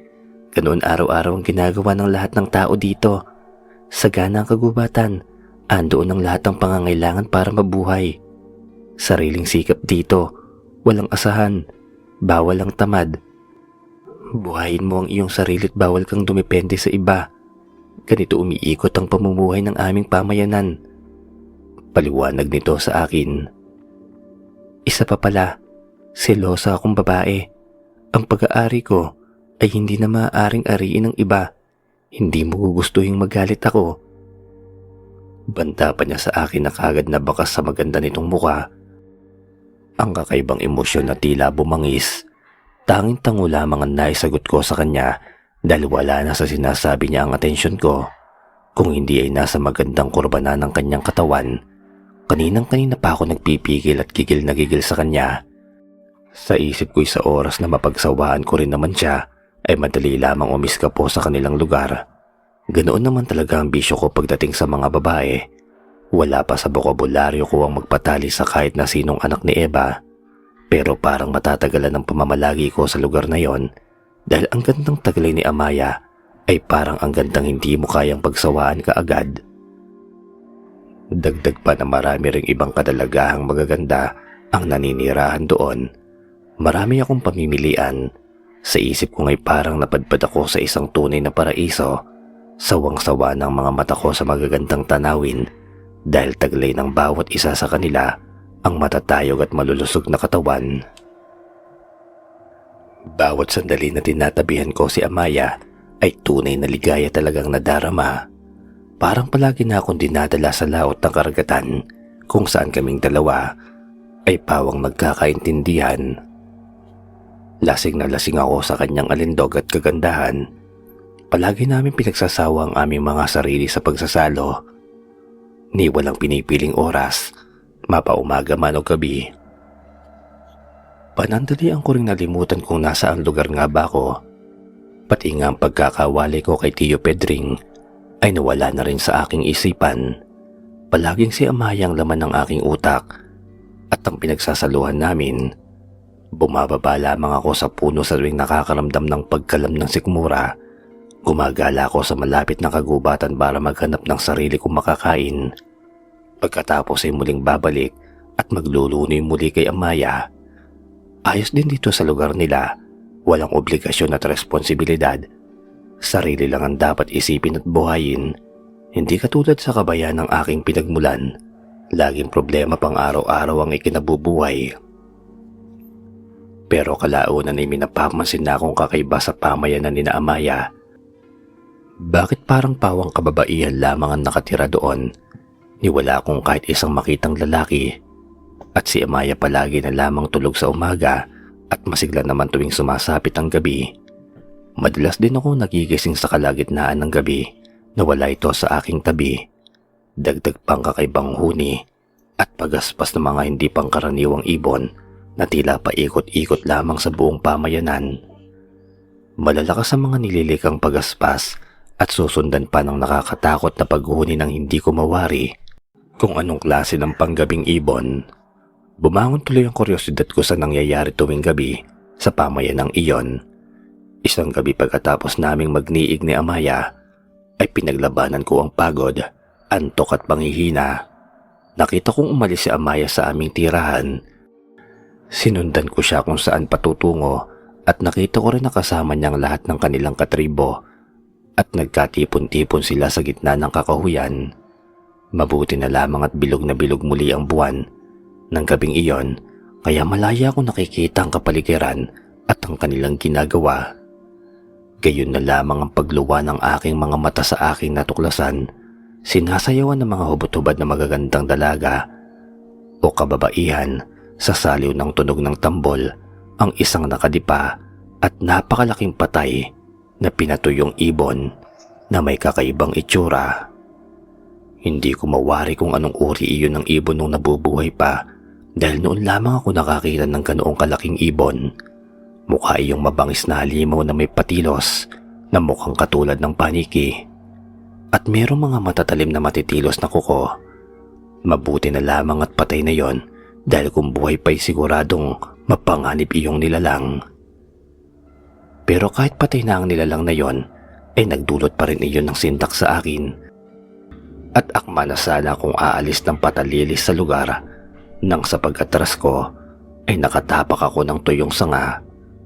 Ganoon araw-araw ang ginagawa ng lahat ng tao dito. Sagana ang kagubatan, andoon ang lahat ng pangangailangan para mabuhay. Sariling sikap dito, walang asahan, bawal ang tamad. Buhayin mo ang iyong sarili at bawal kang dumepende sa iba. Ganito umiikot ang pamumuhay ng aming pamayanan. Paliwanag nito sa akin. Isa pa pala, selosa akong babae. Ang pag-aari ko ay hindi na maaaring ariin ng iba. Hindi mo gugustuhin magalit ako. Banta pa niya sa akin na kagad na bakas sa maganda nitong muka. Ang kakaibang emosyon na tila bumangis. Tanging tango lamang ang naisagot ko sa kanya dahil wala na sa sinasabi niya ang atensyon ko. Kung hindi ay nasa magandang kurbana ng kanyang katawan. Kaninang-kanina pa ako nagpipigil at gigil na gigil sa kanya. Sa isip ko'y sa oras na mapagsawaan ko rin naman siya, ay madali lamang umiskapo sa kanilang lugar. Ganoon naman talaga ang bisyo ko pagdating sa mga babae. Wala pa sa bokabularyo ko ang magpatali sa kahit na sinong anak ni Eva, pero parang matatagalan ng pamamalagi ko sa lugar na yon dahil ang gandang taglay ni Amaya ay parang ang gandang hindi mo kayang pagsawaan kaagad. Dagdag pa na marami ring ibang kadalagahang magaganda ang naninirahan doon. Marami akong pamimilian. Sa isip ko nga'y parang napadpad ako sa isang tunay na paraiso. Sawang-sawa ng mga mata ko sa magagandang tanawin dahil taglay ng bawat isa sa kanila ang matatayog at malulusog na katawan. Bawat sandali na tinatabihan ko si Amaya ay tunay na ligaya talagang nadarama. Parang palagi na akong dinadala sa laot ng karagatan kung saan kaming dalawa ay pawang nagkakaintindihan. Lasing na lasing ako sa kanyang alindog at kagandahan. Palagi namin pinagsasawa ang aming mga sarili sa pagsasalo. Ni walang pinipiling oras, mapaumaga man o gabi. Panandalian ko rin nalimutan kung nasaan lugar nga ba ako. Pati nga ang pagkakawali ko kay Tio Pedring ay nawala na rin sa aking isipan. Palaging si Amaya ang laman ng aking utak at ang pinagsasaluhan namin. Bumababa lamang ako sa puno sa tuwing nakakaramdam ng pagkalam ng sikmura. Gumagala ako sa malapit na kagubatan para maghanap ng sarili kong makakain. Pagkatapos ay muling babalik at maglulunoy muli kay Amaya. Ayos din dito sa lugar nila. Walang obligasyon at responsibilidad. Sarili lang ang dapat isipin at buhayin. Hindi katulad sa kabayan ng aking pinagmulan. Laging problema pang araw-araw ang ikinabubuhay. Pero kalaunan ay minapapansin na akong kakaiba sa pamayanan ni na Amaya. Bakit parang pawang kababaihan lamang ang nakatira doon? Niwala akong kahit isang makitang lalaki. At si Amaya palagi na lamang tulog sa umaga at masigla naman tuwing sumasapit ang gabi. Madalas din ako nagigising sa kalagitnaan ng gabi na wala ito sa aking tabi. Dagdag pang kakaibang huni at pagaspas ng mga hindi pangkaraniwang ibon na tila paikot-ikot lamang sa buong pamayanan. Malalakas ang mga nililikang pagaspas at susundan pa ng nakakatakot na paghuni ng hindi ko mawari kung anong klase ng panggabing ibon. Bumangon tuloy ang kuryosidad ko sa nangyayari tuwing gabi sa pamayanang iyon. Isang gabi pagkatapos naming magniig ni Amaya ay pinaglabanan ko ang pagod, antok at panghihina. Nakita kong umalis si Amaya sa aming tirahan. Sinundan ko siya kung saan patutungo at nakita ko rin na kasama niyang lahat ng kanilang katribo at nagkatipon-tipon sila sa gitna ng kakahuyan. Mabuti na lamang at bilog na bilog muli ang buwan ng gabing iyon, kaya malaya akong nakikita ang kapaligiran at ang kanilang ginagawa. Gayon na lamang ang pagluwa ng aking mga mata sa aking natuklasan. Sinasayawan ng mga hubot-hubad na magagandang dalaga o kababaihan sa saliw ng tunog ng tambol ang isang nakadipa at napakalaking patay na pinatuyong ibon na may kakaibang itsura. Hindi ko mawari kung anong uri iyon ng ibon nung nabubuhay pa dahil noon lamang ako nakakita ng ganoong kalaking ibon. Mukha iyong mabangis na halimaw na may patilos na mukhang katulad ng paniki at mayroong mga matatalim na matitilos na kuko. Mabuti na lamang at patay na yon dahil kung buhay pa'y siguradong mapanganib iyong nilalang. Pero kahit patay na ang nilalang na yon ay nagdulot pa rin iyon ng sindak sa akin. At akma na sana kung aalis ng patalilis sa lugar nang sa pagkatras ko ay nakatapak ako ng tuyong sanga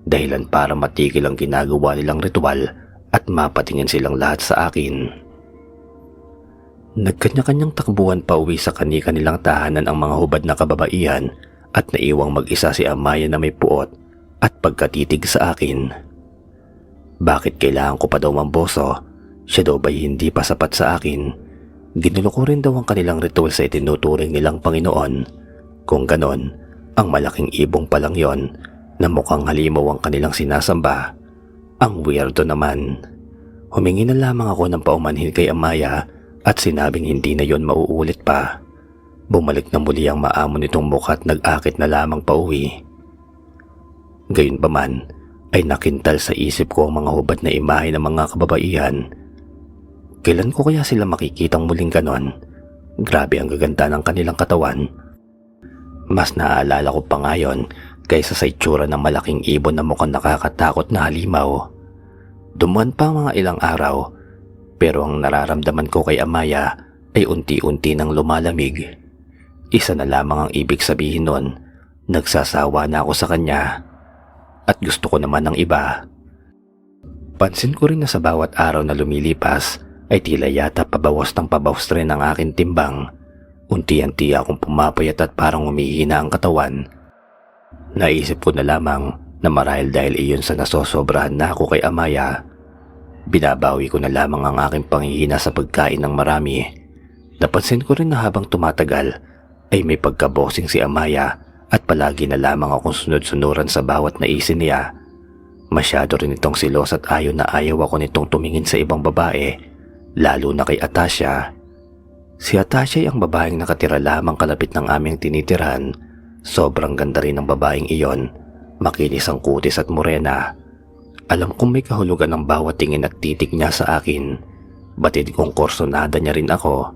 dahilan para matigil ang ginagawa nilang ritual at mapatingin silang lahat sa akin. Nagkanya-kanyang takbuhan pa uwi sa kani-kanilang tahanan ang mga hubad na kababaihan at naiwang mag-isa si Amaya na may puot at pagkatitig sa akin. Bakit kailangan ko pa daw mamboso? Siya daw ba'y hindi pa sapat sa akin? Ginulo ko rin daw ang kanilang ritual sa itinuturing nilang Panginoon. Kung ganon, ang malaking ibong palang yon na mukhang halimaw ang kanilang sinasamba. Ang weirdo naman. Humingi na lamang ako ng paumanhin kay Amaya at sinabing hindi na yon mauulit pa. Bumalik na muli ang maamo nitong mukha at nag-akit na lamang pauwi. Gayunpaman ay nakintal sa isip ko ang mga hubad na imahe ng mga kababaihan. Kailan ko kaya sila makikitang muling ganon? Grabe ang gaganda ng kanilang katawan. Mas naaalala ko pa ngayon kaysa sa itsura ng malaking ibon na mukhang nakakatakot na halimaw. Dumuan pa ang mga ilang araw, pero ang nararamdaman ko kay Amaya ay unti-unti nang lumalamig. Isa na lamang ang ibig sabihin nun, nagsasawa na ako sa kanya at gusto ko naman ng iba. Pansin ko rin na sa bawat araw na lumilipas ay tila yata pabawas ng pabawas rin ang aking timbang. Unti-unti akong pumapayat at parang humihina ang katawan. Naisip ko na lamang na marahil dahil iyon sa nasosobrahan na ako kay Amaya. Binabawi ko na lamang ang aking panghihina sa pagkain ng marami. Napansin ko rin na habang tumatagal ay may pagkabosing si Amaya at palagi na lamang akong sunod-sunuran sa bawat naisin niya. Masyado rin itong silos at ayaw na ayaw ako nitong tumingin sa ibang babae, lalo na kay Atasha. Si Atasha ay ang babaeng nakatira lamang kalapit ng aming tinitirahan. Sobrang ganda rin ng babaeng iyon, makinis ang kutis at morena. Alam kong may kahulugan ng bawat tingin at titig niya sa akin. Batid kong korsonada niya rin ako.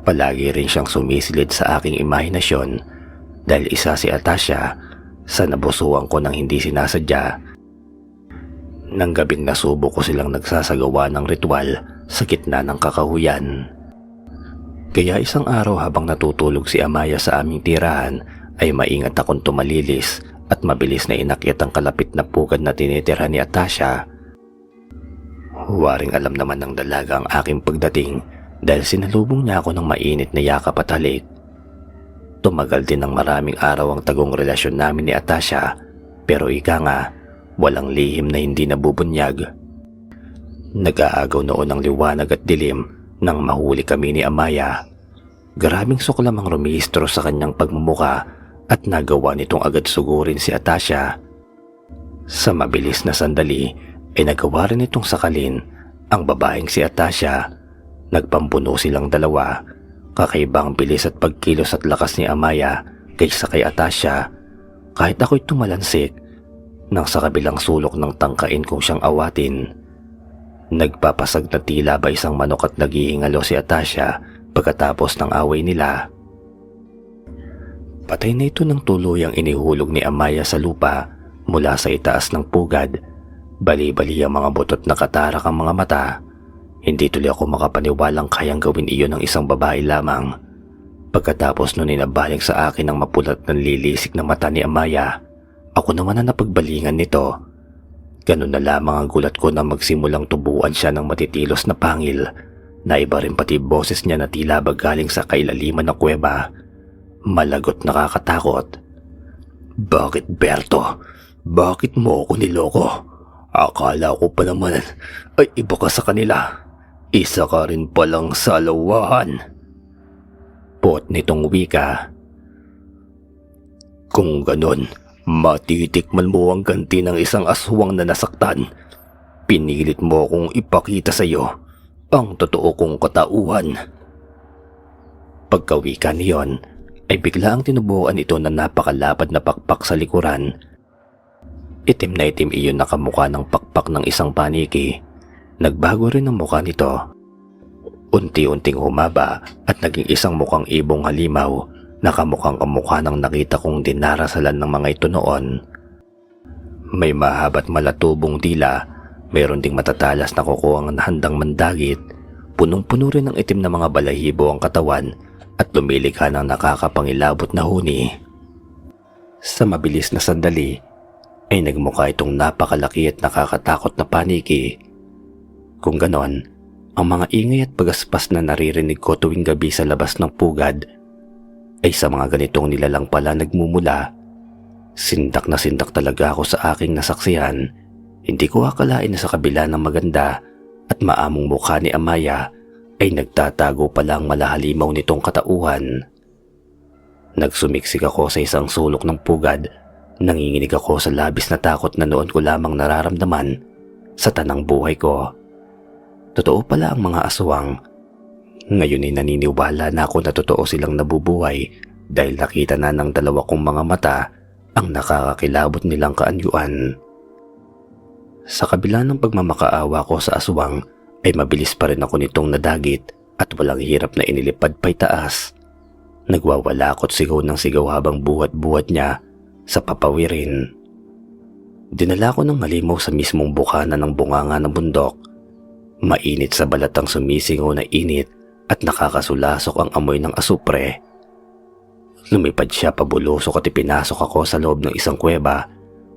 Palagi rin siyang sumisilid sa aking imahinasyon dahil isa si Atasha sa nabusuan ko ng hindi sinasadya. Nang gabing nasubo ko silang nagsasagawa ng ritual sa gitna ng kakahuyan. Kaya isang araw habang natutulog si Amaya sa aming tirahan ay maingat akong tumalilis at mabilis na inakyat ang kalapit na pugad na tinitira ni Atasha. Huwaring alam naman ng dalaga ang aking pagdating dahil sinalubong niya ako ng mainit na yakap at halik. Tumagal din ng maraming araw ang tagong relasyon namin ni Atasha, pero ika nga, walang lihim na hindi nabubunyag. Nag-aagaw noon ang liwanag at dilim nang mahuli kami ni Amaya. Grabing suklam ang rumihistro sa kanyang pagmumuka at nagawa nitong agad sugurin si Atasha. Sa mabilis na sandali ay nagawa rin itong sakalin ang babaeng si Atasha. Nagpampuno silang dalawa. Kakaibang bilis at pagkilos at lakas ni Amaya kaysa kay Atasha. Kahit ako'y tumalansik nang sa kabilang sulok ng tangkain kong siyang awatin. Nagpapasag na tila ba isang manok at naghihingalo si Atasha pagkatapos ng away nila. Patay na ito ng tuluyang inihulog ni Amaya sa lupa mula sa itaas ng pugad. Bali-bali ang mga butot na katarak ang mga mata. Hindi tuloy ako makapaniwalang kayang gawin iyon ng isang babae lamang. Pagkatapos nun inabalik sa akin ang mapulat ng lilisik na mata ni Amaya. Ako naman ang napagbalingan nito. Ganun na lamang ang gulat ko na magsimulang tubuan siya ng matitilos na pangil. Naiba rin pati boses niya na tila ba galing sa kailaliman ng kuweba. Malagot nakakatakot. Bakit, Berto? Bakit mo ako niloko? Akala ko pa naman ay iba ka sa kanila. Isa ka rin palang salawahan. Pot nitong wika. Kung ganon, matitikman mo ang ganti ng isang aswang na nasaktan. Pinilit mo akong ipakita sa iyo ang totoo kong katauhan. Pagkawika niyon, ay bigla ang tinubuan ito na napakalapad na pakpak sa likuran. Itim na itim iyon na kamukha ng pakpak ng isang paniki. Nagbago rin ang mukha nito. Unti-unting humaba at naging isang mukhang ibong halimaw na kamukhang kamukha ng nakita kong dinarasalan ng mga ito noon. May mahaba't malatubong dila, mayroon ding matatalas na kuko ang handang mandagit. Punong-puno rin ng itim na mga balahibo ang katawan at lumilikha ng nakakapangilabot na huni. Sa mabilis na sandali, ay nagmukha itong napakalaki at nakakatakot na paniki. Kung ganon, ang mga ingay at pagaspas na naririnig ko tuwing gabi sa labas ng pugad ay sa mga ganitong nilalang pala nagmumula. Sindak na sindak talaga ako sa aking nasaksihan. Hindi ko akalain na sa kabila ng maganda at maamong mukha ni Amaya ay nagtatago pala ang malahalimaw nitong katauhan. Nagsumiksik ako sa isang sulok ng pugad. Nanginginig ako sa labis na takot na noon ko lamang nararamdaman sa tanang buhay ko. Totoo pala ang mga aswang. Ngayon ay naniniwala na ako na totoo silang nabubuhay dahil nakita na ng dalawa kong mga mata ang nakakakilabot nilang kaanyuan. Sa kabila ng pagmamakaawa ko sa aswang, ay mabilis pa rin ako nitong nadagit at walang hirap na inilipad pa'y taas. Nagwawalakot sigaw ng sigaw habang buhat-buhat niya sa papawirin. Dinala ko ng halimaw sa mismong bukana ng bunganga ng bundok. Mainit sa balat ang sumisingaw na init at nakakasulasok ang amoy ng asupre. Lumipad siya pabulusok at ipinasok ako sa loob ng isang kuweba,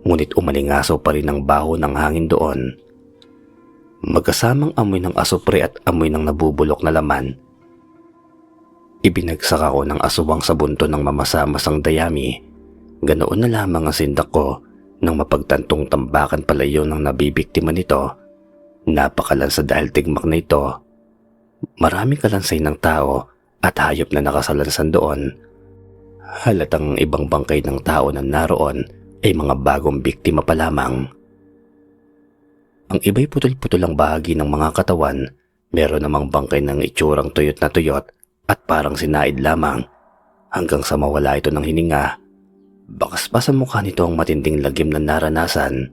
ngunit umalingasaw pa rin ang baho ng hangin doon. Magkasamang amoy ng asupre at amoy ng nabubulok na laman. Ibinagsak ako ng aswang sa bunto ng mamasamasang dayami. Ganoon na lamang ang sindak ko nang mapagtantong tambakan pala yun ng nabibiktima nito. Napakalansa dahil tigmak na ito. Maraming kalansay ng tao at hayop na nakasalansan doon. Halatang ibang bangkay ng tao na naroon ay mga bagong biktima pa lamang. Ang iba'y putol-putol ang bahagi ng mga katawan. Meron namang bangkay ng itsurang tuyot na tuyot at parang sinaid lamang hanggang sa mawala ito ng hininga. Bakas pa sa mukha nito ang matinding lagim na naranasan.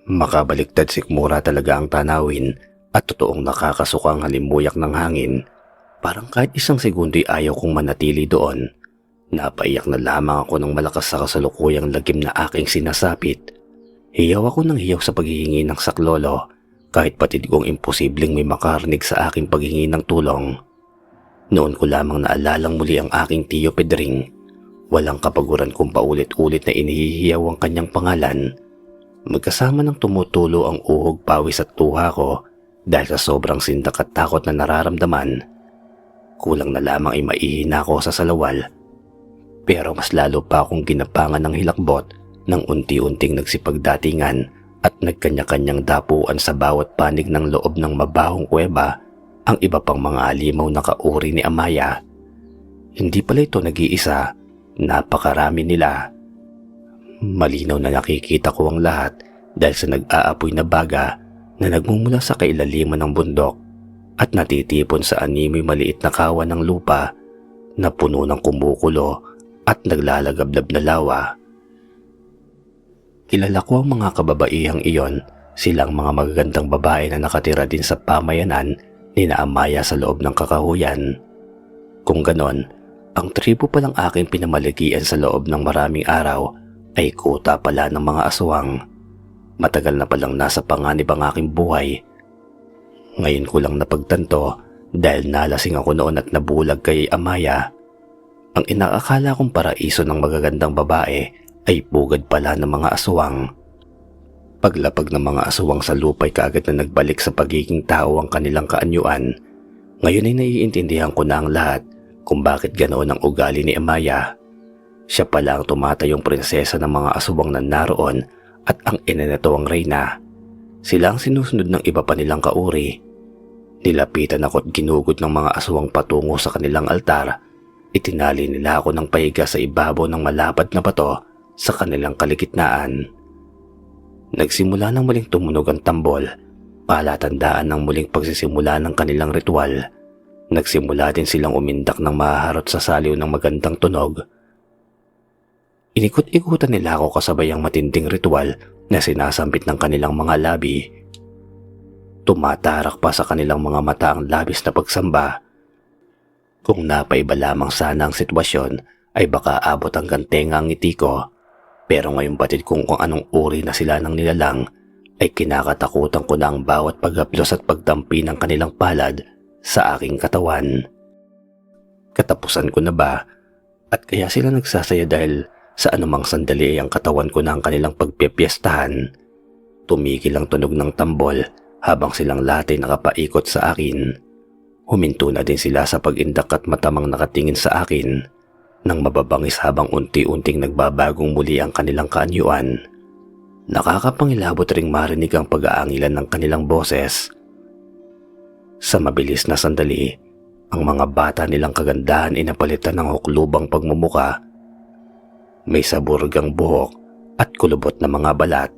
Makabaliktad sikmura talaga ang tanawin at totoong nakakasuka ang halimuyak ng hangin. Parang kahit isang segundo'y ayaw kong manatili doon. Napaiyak na lamang ako ng malakas sa kasalukuyang lagim na aking sinasapit. Hiyaw ako ng hiyaw sa paghihingi ng saklolo, kahit patid kong imposibleng may makarinig sa aking paghingi ng tulong. Noon ko lamang naalalang muli ang aking tiyo Pedring. Walang kapaguran kung paulit-ulit na inihihiyaw ang kanyang pangalan. Magkasama ng tumutulo ang uhog, pawis at tuha ko dahil sa sobrang sindak at takot na nararamdaman. Kulang na lamang ay maihina ako sa salawal. Pero mas lalo pa akong ginapangan ng hilakbot nang unti-unting nagsipagdatingan at nagkanya-kanyang dapuan sa bawat panig ng loob ng mabahong kuweba ang iba pang mga alimaw na kauri ni Amaya. Hindi pala ito nag-iisa, napakarami nila. Malinaw na nakikita ko ang lahat dahil sa nag-aapoy na baga na nagmumula sa kailaliman ng bundok at natitipon sa animoy maliit na kawan ng lupa na puno ng kumukulo at naglalagablab na lawa. Kilala ko ang mga kababaihang iyon, silang mga magagandang babae na nakatira din sa pamayanan ni na Amaya sa loob ng kakahuyan. Kung ganon, ang tribo palang aking pinamaligian sa loob ng maraming araw ay kuta pala ng mga aswang. Matagal na palang nasa panganib ang aking buhay. Ngayon ko lang napagtanto dahil nalasing ako noon at nabulag kay Amaya. Ang inaakala kong paraiso ng magagandang babae ay bugad pala ng mga aswang. Paglapag ng mga aswang sa lupa ay kaagad na nagbalik sa pagiging tao ang kanilang kaanyuan. Ngayon ay naiintindihan ko na ang lahat kung bakit ganoon ang ugali ni Amaya. Siya pala ang tumatayong prinsesa ng mga aswang na naroon at ang ina nito ang reyna. Sila ang sinusunod ng iba pa nilang kauri. Nilapitan ako at ginugod ng mga aswang patungo sa kanilang altar. Itinali nila ako ng pahiga sa ibabaw ng malapad na bato sa kanilang kaligitnaan. Nagsimula ng muling tumunog ang tambol, palatandaan ng muling pagsisimula ng kanilang ritual. Nagsimula din silang umindak ng maharot sa saliw ng magandang tunog. Inikot-ikutan nila ako kasabay ang matinding ritual na sinasambit ng kanilang mga labi. Tumatarak pa sa kanilang mga mata ang labis na pagsamba. Kung napaiba lamang sana ang sitwasyon ay baka abot hanggang tenga ang ngiti ko. Pero ngayon batid kung anong uri na sila ng nilalang ay kinakatakutan ko na ang bawat paghaplos at pagdampi ng kanilang palad sa aking katawan. Katapusan ko na ba? At kaya sila nagsasaya dahil sa anumang sandali ay ang katawan ko na ang kanilang pagpipiestahan. Tumigil ang tunog ng tambol habang silang lahat ay nakapaikot sa akin. Huminto na din sila sa pag-indak at matamang nakatingin sa akin nang mababangis habang unti-unting nagbabagong muli ang kanilang kaanyuan. Nakakapangilabot ring marinig ang pag-aangilan ng kanilang boses. Sa mabilis na sandali, ang mga bata nilang kagandahan ay napalitan ng huklubang pagmumuka. May saburgang buhok at kulubot na mga balat.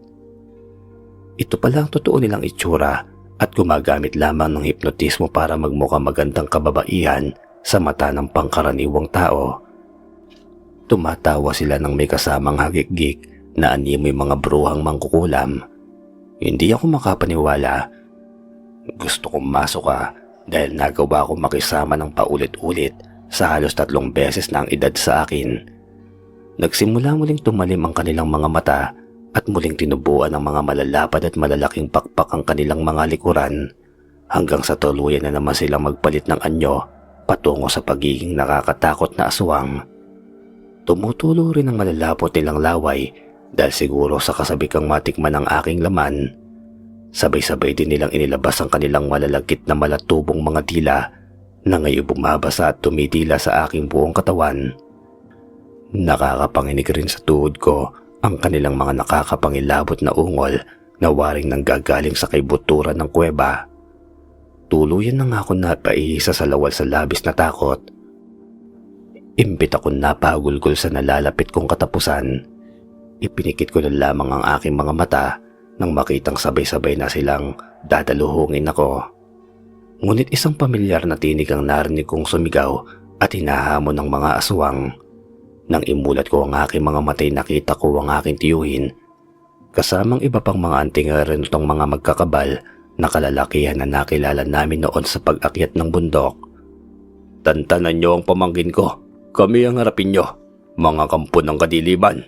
Ito pala ang totoo nilang itsura at gumagamit lamang ng hipnotismo para magmukha magandang kababaihan sa mata ng pangkaraniwang tao. Tumatawa sila ng may kasamang hagik-gik na animoy mga bruhang mangkukulam. Hindi ako makapaniwala. Gusto kong masok dahil nagawa ko makisama ng paulit-ulit sa halos 3 beses na ang edad sa akin. Nagsimula muling tumalim ang kanilang mga mata at muling tinubuan ng mga malalapad at malalaking pakpak ang kanilang mga likuran hanggang sa tuluyan na naman silang magpalit ng anyo patungo sa pagiging nakakatakot na aswang. Tumutulo rin ang malalapot nilang laway dahil siguro sa kasabikang matikman ng aking laman. Sabay-sabay din nilang inilabas ang kanilang malalagkit na malatubong mga dila na ngayon bumabasa at tumitila sa aking buong katawan. Nakakapanginig rin sa tuhod ko ang kanilang mga nakakapangilabot na ungol na waring nanggagaling sa kaibuturan ng kuweba. Tuluyan na nga ako napaihisa sa lawal sa labis na takot. Imbit akong napagulgol sa nalalapit kong katapusan. Ipinikit ko na lamang ang aking mga mata nang makitang sabay-sabay na silang dadaluhungin ako. Ngunit isang pamilyar na tinig ang narinig kong sumigaw at hinahamon ng mga aswang. Nang imulat ko ang aking mga matay, nakita ko ang aking tiyuhin kasamang iba pang mga antingero nitong mga magkakabal na kalalakihan na nakilala namin noon sa pag-akyat ng bundok. "Tantanan niyo ang pamangkin ko. Kami ang harapin niyo, mga kampo ng kadiliman."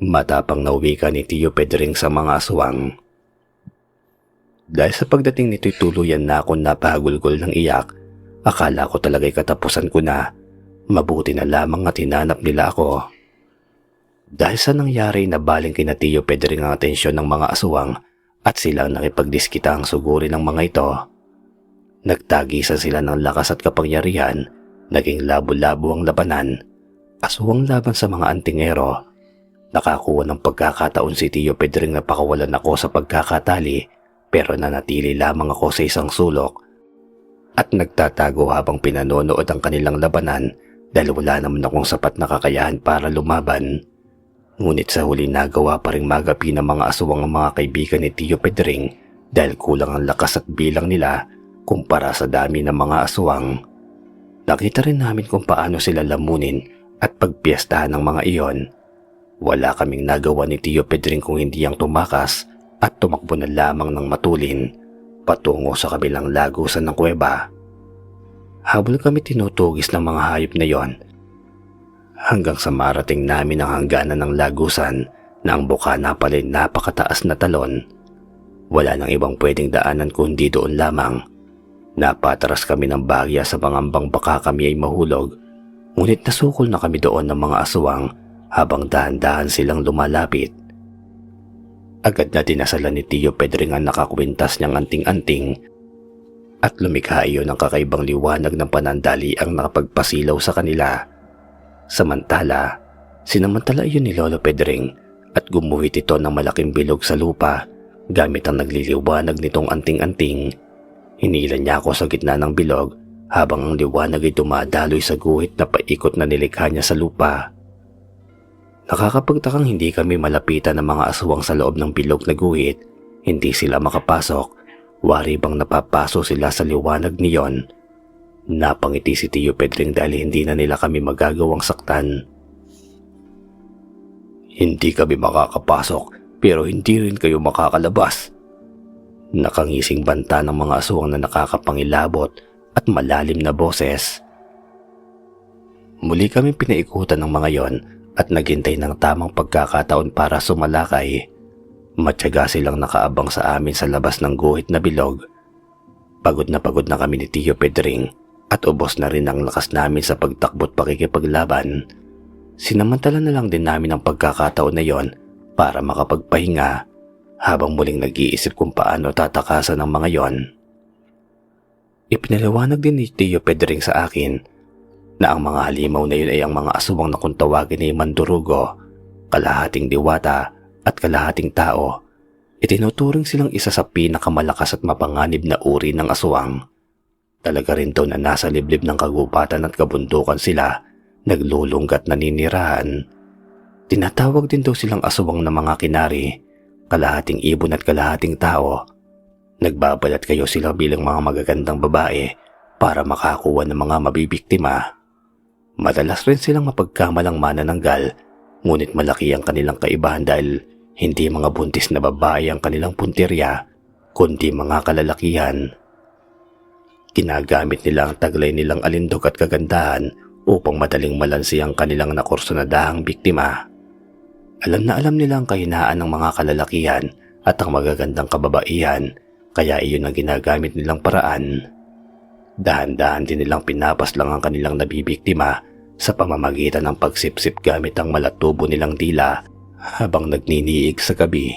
Matapang na wika ni Tio Pedring sa mga aswang. Dahil sa pagdating nito'y tuluyan na akong napahagulgol ng iyak. Akala ko talaga'y katapusan ko na. Mabuti na lamang at hinanap nila ako. Dahil sa nangyari, nabaling kina Tio Pedring ang atensyon ng mga aswang at silang nakipagdiskita ang suguri ng mga ito. Nagtagisan sila ng lakas at kapangyarihan, naging labo-labo ang labanan. Aswang laban sa mga antingero. Nakakuha ng pagkakataon si Tio Pedring na pakawalan ako sa pagkakatali pero nanatili lamang ako sa isang sulok at nagtatago habang pinanonood ang kanilang labanan dahil wala naman akong sapat na kakayahan para lumaban. Ngunit sa huli nagawa pa ring magapi ng mga aswang ang mga kaibigan ni Tio Pedring dahil kulang ang lakas at bilang nila kumpara sa dami ng mga aswang. Nakita rin namin kung paano sila lamunin at pagpiestahan ng mga iyon. Wala kaming nagawa ni Tio Pedring kung hindi ang tumakas at tumakbo na lamang ng matulin patungo sa kabilang lagusan ng kuweba. Habol kami tinutugis ng mga hayop na yon hanggang sa marating namin ang hangganan ng lagusan na ang bukana pala'y napakataas na talon. Wala nang ibang pwedeng daanan kundi doon lamang. Napatras kami ng bagya sa pangambang baka kami ay mahulog, ngunit nasukol na kami doon ng mga aswang habang dahan-dahan silang lumalapit. Agad na dinasalan ni Tio Pedring ang nakakwintas niyang anting-anting at lumikha iyon ng kakaibang liwanag ng panandali ang nakapagpasilaw sa kanila. Sinamantala iyon ni Lolo Pedring at gumuhit ito ng malaking bilog sa lupa gamit ang nagliliwanag nitong anting-anting. Hinila niya ako sa gitna ng bilog habang ang liwanag ay dumadaloy sa guhit na paikot na nilikha niya sa lupa. Nakakapagtakang hindi kami malapitan ng mga aswang sa loob ng bilog na guhit. Hindi sila makapasok. Wari bang napapaso sila sa liwanag niyon. Napangiti si Tio Pedring dahil hindi na nila kami magagawang saktan. "Hindi kami makakapasok pero hindi rin kayo makakalabas." Nakangising banta ng mga aswang na nakakapangilabot at malalim na boses. Muli kami pinaikutan ng mga yon at naghintay ng tamang pagkakataon para sumalakay. Matyaga silang nakaabang sa amin sa labas ng guhit na bilog. Pagod na kami ni Tio Pedring at ubos na rin ang lakas namin sa pagtakbo't pakikipaglaban. Sinamantala na lang din namin ang pagkakataon na yon para makapagpahinga habang muling nag-iisip kung paano tatakasan ng mga yon. Ipinaliwanag din ni Tio Pedring sa akin na ang mga halimaw na yun ay ang mga aswang na kung tawagin ay mandurugo, kalahating diwata at kalahating tao. Itinuturing silang isa sa pinakamalakas at mapanganib na uri ng aswang. Talaga rin daw na nasa liblib ng kagubatan at kabundukan sila, naglulunggat na ninirahan. Tinatawag din daw silang aswang na mga kinari, kalahating ibon at kalahating tao. Nagbabalat kayo sila bilang mga magagandang babae para makakuha ng mga mabibiktima. Madalas rin silang mapagkamalang manananggal, ngunit malaki ang kanilang kaibahan dahil hindi mga buntis na babae ang kanilang puntirya, kundi mga kalalakihan. Ginagamit nila ang taglay nilang alindog at kagandahan upang madaling malansi ang kanilang nakursunadahang biktima. Alam na alam nila ang kahinaan ng mga kalalakihan at ang magagandang kababaihan, kaya iyon ang ginagamit nilang paraan. Dahan-dahan din nilang pinapaslang ang kanilang nabibiktima sa pamamagitan ng pagsipsip gamit ang malatubo nilang dila habang nagniniig sa gabi.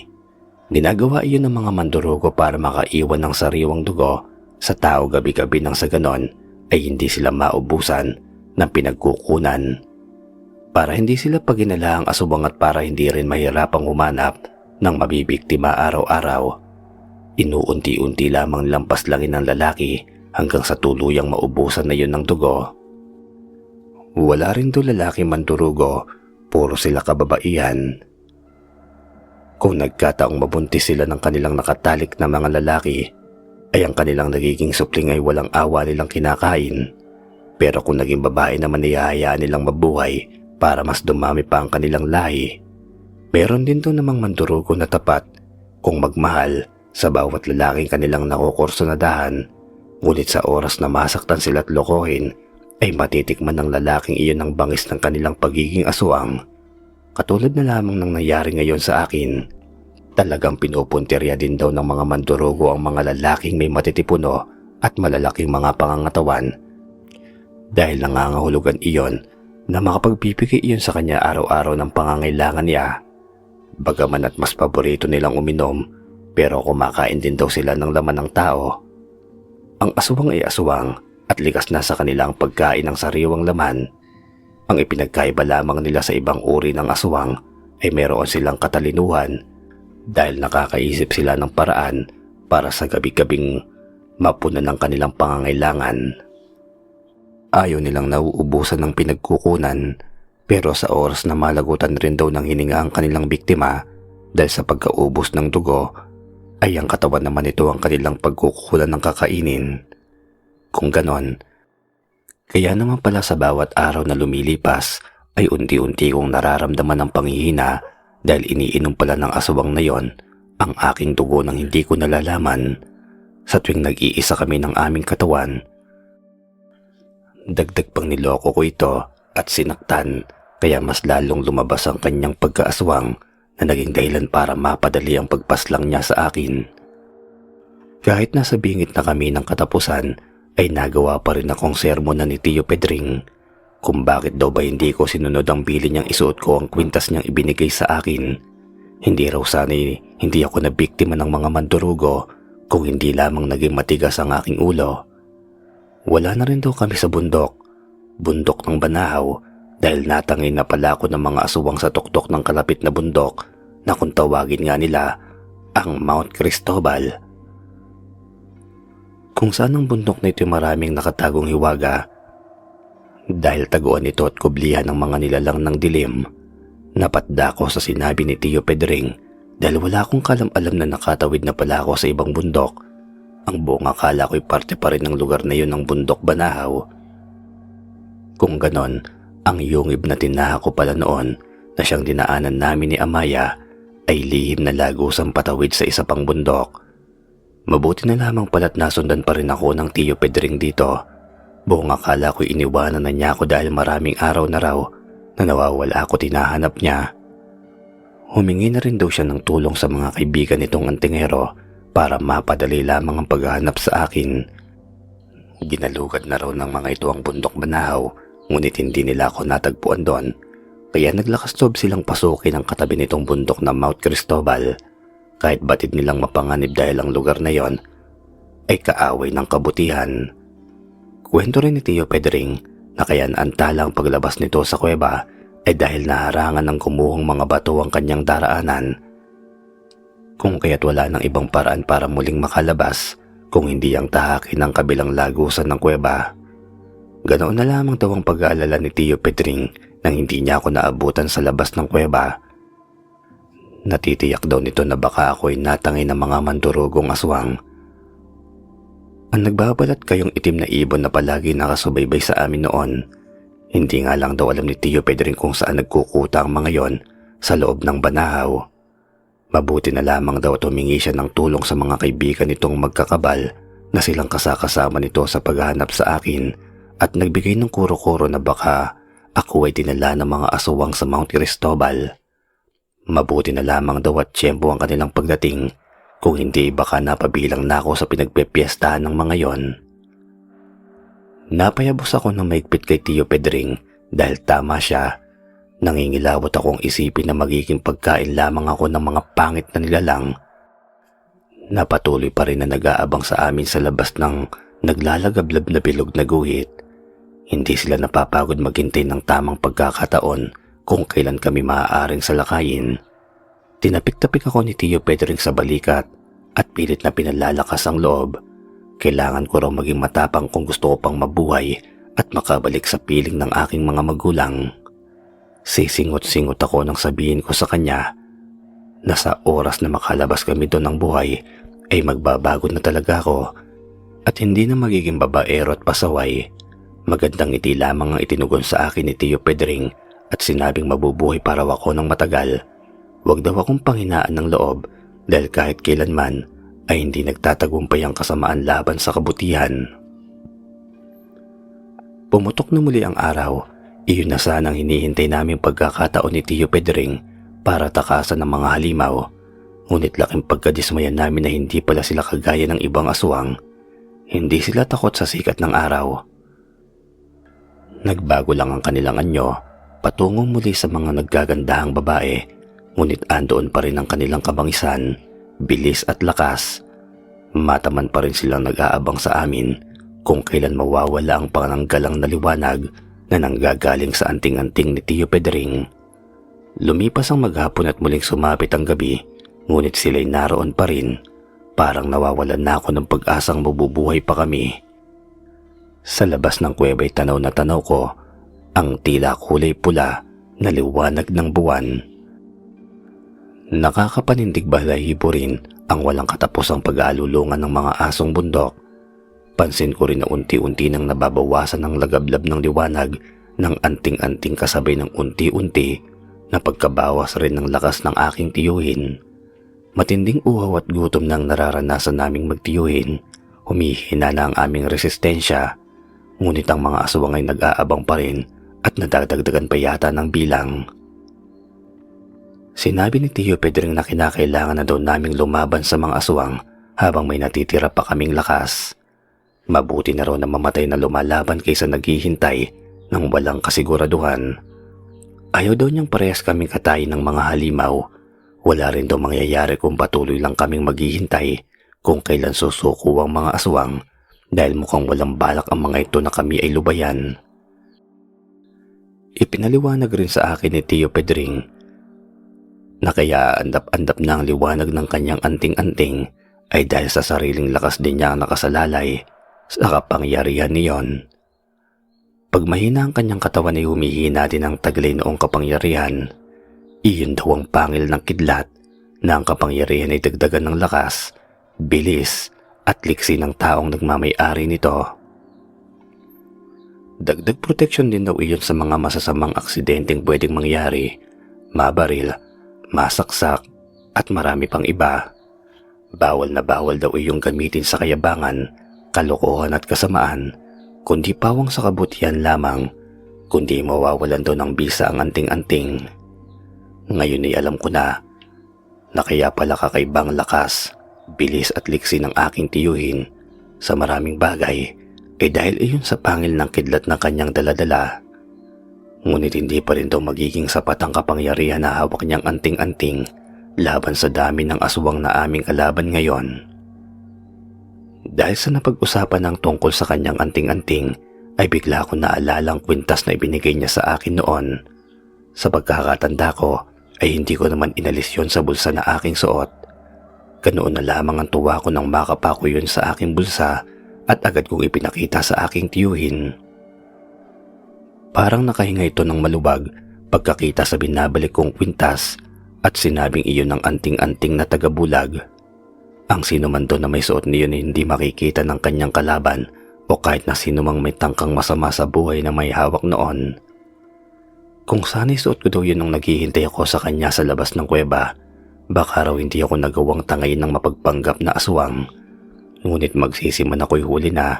Ginagawa iyon ng mga mandurugo para makaiwan ng sariwang dugo sa tao gabi-gabi nang sa ganon ay hindi sila maubusan ng pinagkukunan. Para hindi sila paginala ang asubang at para hindi rin mahirapang humanap ng mabibiktima araw-araw, inuunti-unti lamang nilang paslangin ng lalaki hanggang sa tuluyang maubusan na yun ng dugo. Wala rin doon lalaki mandurugo, puro sila kababaihan. Kung nagkataong mabuntis sila ng kanilang nakatalik na mga lalaki, ay ang kanilang nagiging supling ay walang awa nilang kinakain. Pero kung naging babae naman ay hahayaan nilang mabuhay para mas dumami pa ang kanilang lahi. Meron din doon namang mandurugo na tapat kung magmahal sa bawat lalaking kanilang nakukursunadahan, ngunit sa oras na masaktan sila at lokohin, ay matitikman ng lalaking iyon ang bangis ng kanilang pagiging aswang. Katulad na lamang ng nangyari ngayon sa akin. Talagang pinupuntirya din daw ng mga mandurugo ang mga lalaking may matitipuno at malalaking mga pangangatawan. Dahil nangangahulugan iyon na makapagbibigay iyon sa kanya araw-araw ng pangangailangan niya. Bagaman at mas paborito nilang uminom, pero kumakain din daw sila ng laman ng tao. Ang aswang ay aswang at likas na sa kanilang pagkain ng sariwang laman. Ang ipinagkaiba lamang nila sa ibang uri ng aswang ay meron silang katalinuhan dahil nakakaisip sila ng paraan para sa gabi-gabing mapunan ng kanilang pangangailangan. Ayaw nilang nauubusan ng pinagkukunan, pero sa oras na malagutan rin daw ng hininga ang kanilang biktima dahil sa pagkaubos ng dugo, ay ang katawan naman ito ang kanilang pagkukulan ng kakainin. Kung ganon, kaya naman pala sa bawat araw na lumilipas ay unti-unti kong nararamdaman ang panghihina dahil iniinom pala ng aswang na yon ang aking dugo nang hindi ko nalalaman sa tuwing nag-iisa kami ng aming katawan. Dagdag pang niloko ko ito at sinaktan, kaya mas lalong lumabas ang kanyang pagkaaswang na naging dahilan para mapadali ang pagpaslang niya sa akin. Kahit nasa bingit na kami ng katapusan, ay nagawa pa rin akong sermonan ni Tio Pedring kung bakit daw ba hindi ko sinunod ang bili niyang isuot ko ang kwintas niyang ibinigay sa akin. Hindi raw sana'y hindi ako nabiktima ng mga mandurugo kung hindi lamang naging matigas ang aking ulo. Wala na rin daw kami sa bundok ng Banahaw, dahil natangin na pala ako ng mga aswang sa tuktok ng kalapit na bundok na kung tawagin nga nila ang Mount Cristobal. Kung saan ang bundok na ito maraming nakatagong hiwaga dahil taguan ito at kublihan ng mga nilalang ng dilim. Napatda ko sa sinabi ni Tio Pedring dahil wala akong kalam-alam na nakatawid na pala ako sa ibang bundok. Ang buong akala ko'y parte pa rin ng lugar na yun ng bundok Banahaw. Kung ganon, ang yungib na tinaha ko pala noon na siyang dinaanan namin ni Amaya ay lihim na lagusang patawid sa isa pang bundok. Mabuti na lamang pala't nasundan pa rin ako ng Tio Pedring dito. Buong akala ko'y iniwanan na niya ako dahil maraming araw na raw na nawawala ako tinahanap niya. Humingi na rin daw siya ng tulong sa mga kaibigan nitong antingero para mapadali lamang ang paghahanap sa akin. Ginalugad na raw ng mga ito ang bundok Banahaw, ngunit hindi nila ako natagpuan doon. Kaya naglakas loob silang pasukin ang katabi nitong bundok na Mount Cristobal. Kahit batid nilang mapanganib dahil ang lugar na yon ay kaaway ng kabutihan. Kwento rin ni Tio Pedring na kaya naantala ang paglabas nito sa kuweba ay dahil naharangan ng kumuhong mga bato ang kanyang daraanan. Kung kaya't wala ng ibang paraan para muling makalabas kung hindi ang tahakin ng kabilang lagusan ng kuweba. Ganoon na lamang daw ang pag-aalala ni Tio Pedring nang hindi niya ako naabutan sa labas ng kuweba. Natitiyak daw nito na baka ako'y natangay ng mga mandurugong aswang. Ang nagbabalat kayong itim na ibon na palagi nakasubaybay sa amin noon. Hindi nga lang daw alam ni Tio Pedring kung saan nagkukuta ang mga yon sa loob ng Banahaw. Mabuti na lamang daw at humingi siya ng tulong sa mga kaibigan nitong magkakabal na silang kasakasama nito sa paghahanap sa akin at nagbigay ng kuro-kuro na baka ako ay dinala ng mga aswang sa Mount Cristobal. Mabuti na lamang daw at tiyempo ang kanilang pagdating, kung hindi baka napabilang na ako sa pinagpepiestahan ng mga yon. Napayabos ako ng maigpit kay Tio Pedring dahil tama siya. Nangingilawot akong isipin na magiging pagkain lamang ako ng mga pangit na nilalang. Napatuloy pa rin na nag-aabang sa amin sa labas ng naglalagablab na bilog na guhit. Hindi sila napapagod maghintay ng tamang pagkakataon kung kailan kami maaaring salakayin. Tinapik-tapik ako ni Tio Pedring sa balikat at pilit na pinalalakas ang loob. Kailangan ko raw maging matapang kung gusto ko pang mabuhay at makabalik sa piling ng aking mga magulang. Sisingot-singot ako nang sabihin ko sa kanya na sa oras na makalabas kami doon ng buhay ay magbabago na talaga ako at hindi na magiging babaero at pasaway. Magandang ngiti lamang ang itinugon sa akin ni Tio Pedring at sinabing mabubuhay para ako ng matagal. Huwag daw akong panghinaan ng loob dahil kahit kailanman ay hindi nagtatagumpay ang kasamaan laban sa kabutihan. Pumutok na muli ang araw. Iyon na sanang hinihintay naming pagkakataon ni Tio Pedring para takasan ng mga halimaw. Ngunit laking pagkadismaya namin na hindi pala sila kagaya ng ibang aswang. Hindi sila takot sa sikat ng araw. Nagbago lang ang kanilang anyo patungo muli sa mga naggagandahang babae, ngunit andoon pa rin ang kanilang kabangisan, bilis at lakas. Mataman pa rin silang nag-aabang sa amin kung kailan mawawala ang pananggalang na liwanag na nanggagaling sa anting-anting ni Tio Pedring. Lumipas ang maghapon at muling sumapit ang gabi, ngunit sila'y naroon pa rin. Parang nawawalan na ako ng pag-asang mabubuhay pa kami. Sa labas ng kuweba'y tanaw na tanaw ko ang tila kulay pula na liwanag ng buwan. Nakakapanindig balahibo rin ang walang katapusang pag-aalulungan ng mga asong bundok. Pansin ko rin na unti-unti nang nababawasan ang lagablab ng liwanag ng anting-anting kasabay ng unti-unti na pagkabawas rin ng lakas ng aking tiyuhin. Matinding uhaw at gutom nang nararanasan naming magtiyuhin. Humihina na ang aming resistensya, ngunit ang mga aswang ay nag-aabang pa rin at nadadagdagan pa yata ng bilang. Sinabi ni Tio Pedring na kinakailangan na daw naming lumaban sa mga aswang habang may natitira pa kaming lakas. Mabuti na raw na mamatay na lumalaban kaysa naghihintay ng walang kasiguraduhan. Ayaw daw niyang parehas kaming katayin ng mga halimaw. Wala rin daw mangyayari kung patuloy lang kaming maghihintay kung kailan susuko ang mga aswang dahil mukhang walang balak ang mga ito na kami ay lubayan. Ipinaliwanag rin sa akin ni Tio Pedring na kaya andap-andap na ang liwanag ng kanyang anting-anting ay dahil sa sariling lakas din niya ang nakasalalay sa kapangyarihan niyon. Pag mahina ang kanyang katawan ay humihina din ang taglay noong kapangyarihan. Iyon daw ang pangil ng kidlat na ang kapangyarihan ay dagdagan ng lakas, bilis at liksi ng taong nagmamay-ari nito. Dagdag proteksyon din daw iyon sa mga masasamang aksidenteng pwedeng mangyari, mabaril, masaksak at marami pang iba. Bawal na bawal daw iyong gamitin sa kayabangan, kalokohan at kasamaan, kundi pawang sa kabutihan lamang, kundi mawawalan daw ng bisa ang anting-anting. Ngayon ay alam ko na kaya pala kakaibang lakas, bilis at liksi ng aking tiyuhin sa maraming bagay ay dahil iyon sa pangil ng kidlat ng kanyang daladala. Ngunit hindi pa rin daw magiging sapat ang kapangyarihan na hawak niyang anting-anting laban sa dami ng aswang na aming kalaban ngayon. Dahil sa napag-usapan ng tungkol sa kanyang anting-anting ay bigla ko naalala ang kwintas na ibinigay niya sa akin noon. Sa pagkakatanda ko ay hindi ko naman inalis yon sa bulsa na aking suot. Ganoon na lamang ang tuwa ko nang makapako yun sa aking bulsa at agad kong ipinakita sa aking tiyuhin. Parang nakahinga ito ng malubag pagkakita sa binabalik kong kwintas at sinabing iyon ng anting-anting na tagabulag. Ang sino man doon na may suot niyon ay hindi makikita ng kanyang kalaban o kahit na sino mang may tangkang masama sa buhay na may hawak noon. Kung sana'y suot ko daw yun nung naghihintay ako sa kanya sa labas ng kuweba, baka raw hindi ako nagawang tangayin ng mapagpanggap na aswang. Ngunit magsisiman ako'y huli na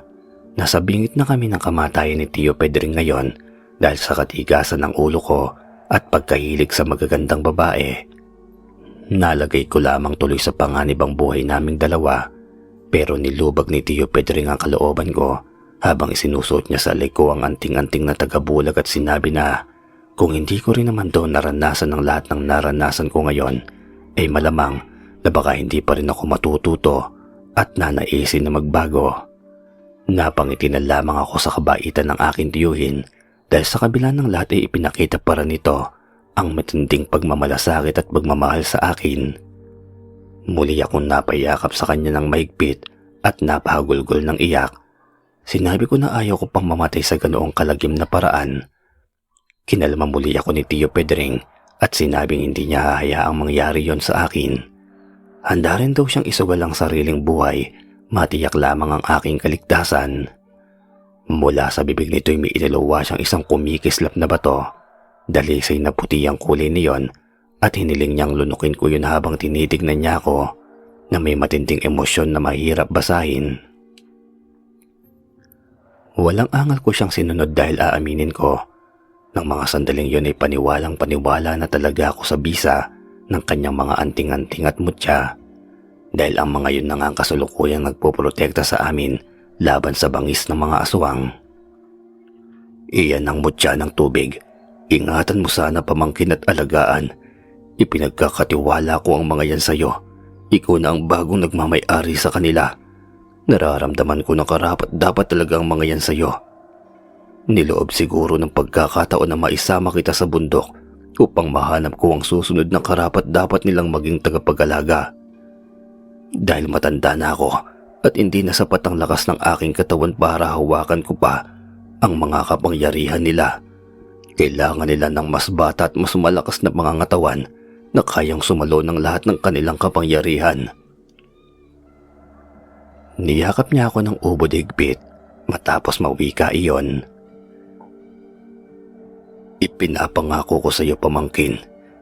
nasa bingit na kami ng kamatayan ni Tio Pedring ngayon dahil sa katigasan ng ulo ko at pagkahilig sa magagandang babae. Nalagay ko lamang tuloy sa panganib ang buhay naming dalawa, pero nilubag ni Tio Pedring ang kalooban ko habang isinusuot niya sa leg ko ang anting-anting na tagabulag at sinabi na kung hindi ko rin naman doon naranasan ng lahat ng naranasan ko ngayon, ay malamang na baka hindi pa rin ako matututo at nanaisin na magbago. Napangiti na lamang ako sa kabaitan ng aking tiyuhin dahil sa kabila ng lahat ay ipinakita pa rin nito ang matinding pagmamalasakit at pagmamahal sa akin. Muli akong napayakap sa kanya ng mahigpit at napahagulgol ng iyak. Sinabi ko na ayaw ko pang mamatay sa ganoong kalagim na paraan. Kinalma muli ako ni Tio Pedring at sinabing hindi niya hahayaang mangyari yon sa akin. Handa rin daw siyang isugal ang sariling buhay, matiyak lamang ang aking kaligtasan. Mula sa bibig nito'y may iniluwa siyang isang kumikislap na bato. Dalisay na puti ang kulay niyon at hiniling niyang lunukin ko yun habang tinitignan niya ako na may matinding emosyon na mahirap basahin. Walang angal ko siyang sinunod dahil aaminin ko, nang mga sandaling yun ay paniwalang paniwala na talaga ako sa bisa ng kanyang mga anting-anting at mutya dahil ang mga yun na nga ang kasulukuyang nagpoprotekta sa amin laban sa bangis ng mga aswang. Iyan ang mutya ng tubig. Ingatan mo sana pamangkin at alagaan. Ipinagkakatiwala ko ang mga yan sa iyo. Ikaw na ang bagong nagmamay-ari sa kanila. Nararamdaman ko na karapat dapat talaga ang mga yan sa iyo. Niloob siguro ng pagkakataon na maisama kita sa bundok upang mahanap ko ang susunod na karapat dapat nilang maging tagapag-alaga. Dahil matanda na ako at hindi na sapat ang lakas ng aking katawan para hawakan ko pa ang mga kapangyarihan nila. Kailangan nila ng mas bata at mas malakas na pangangatawan na kayang sumalo ng lahat ng kanilang kapangyarihan. Niyakap niya ako ng ubod higpit matapos mawika iyon. Ipinapangako ko sa iyo pamangkin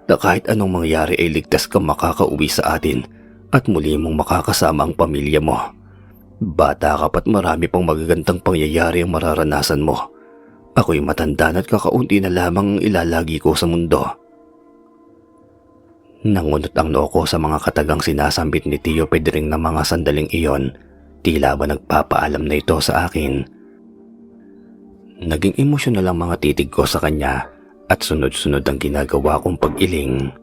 na kahit anong mangyari ay ligtas kang makakauwi sa atin at muli mong makakasama ang pamilya mo. Bata ka pa't marami pang magagandang pangyayari ang mararanasan mo. Ako'y matanda na't kakaunti na lamang ang ilalagi ko sa mundo. Nangunot ang noo ko sa mga katagang sinasambit ni Tio Pedring ng mga sandaling iyon. Tila ba nagpapaalam na ito sa akin. Naging emosyonal ang mga titig ko sa kanya at sunod-sunod ang ginagawa kong pag-iling.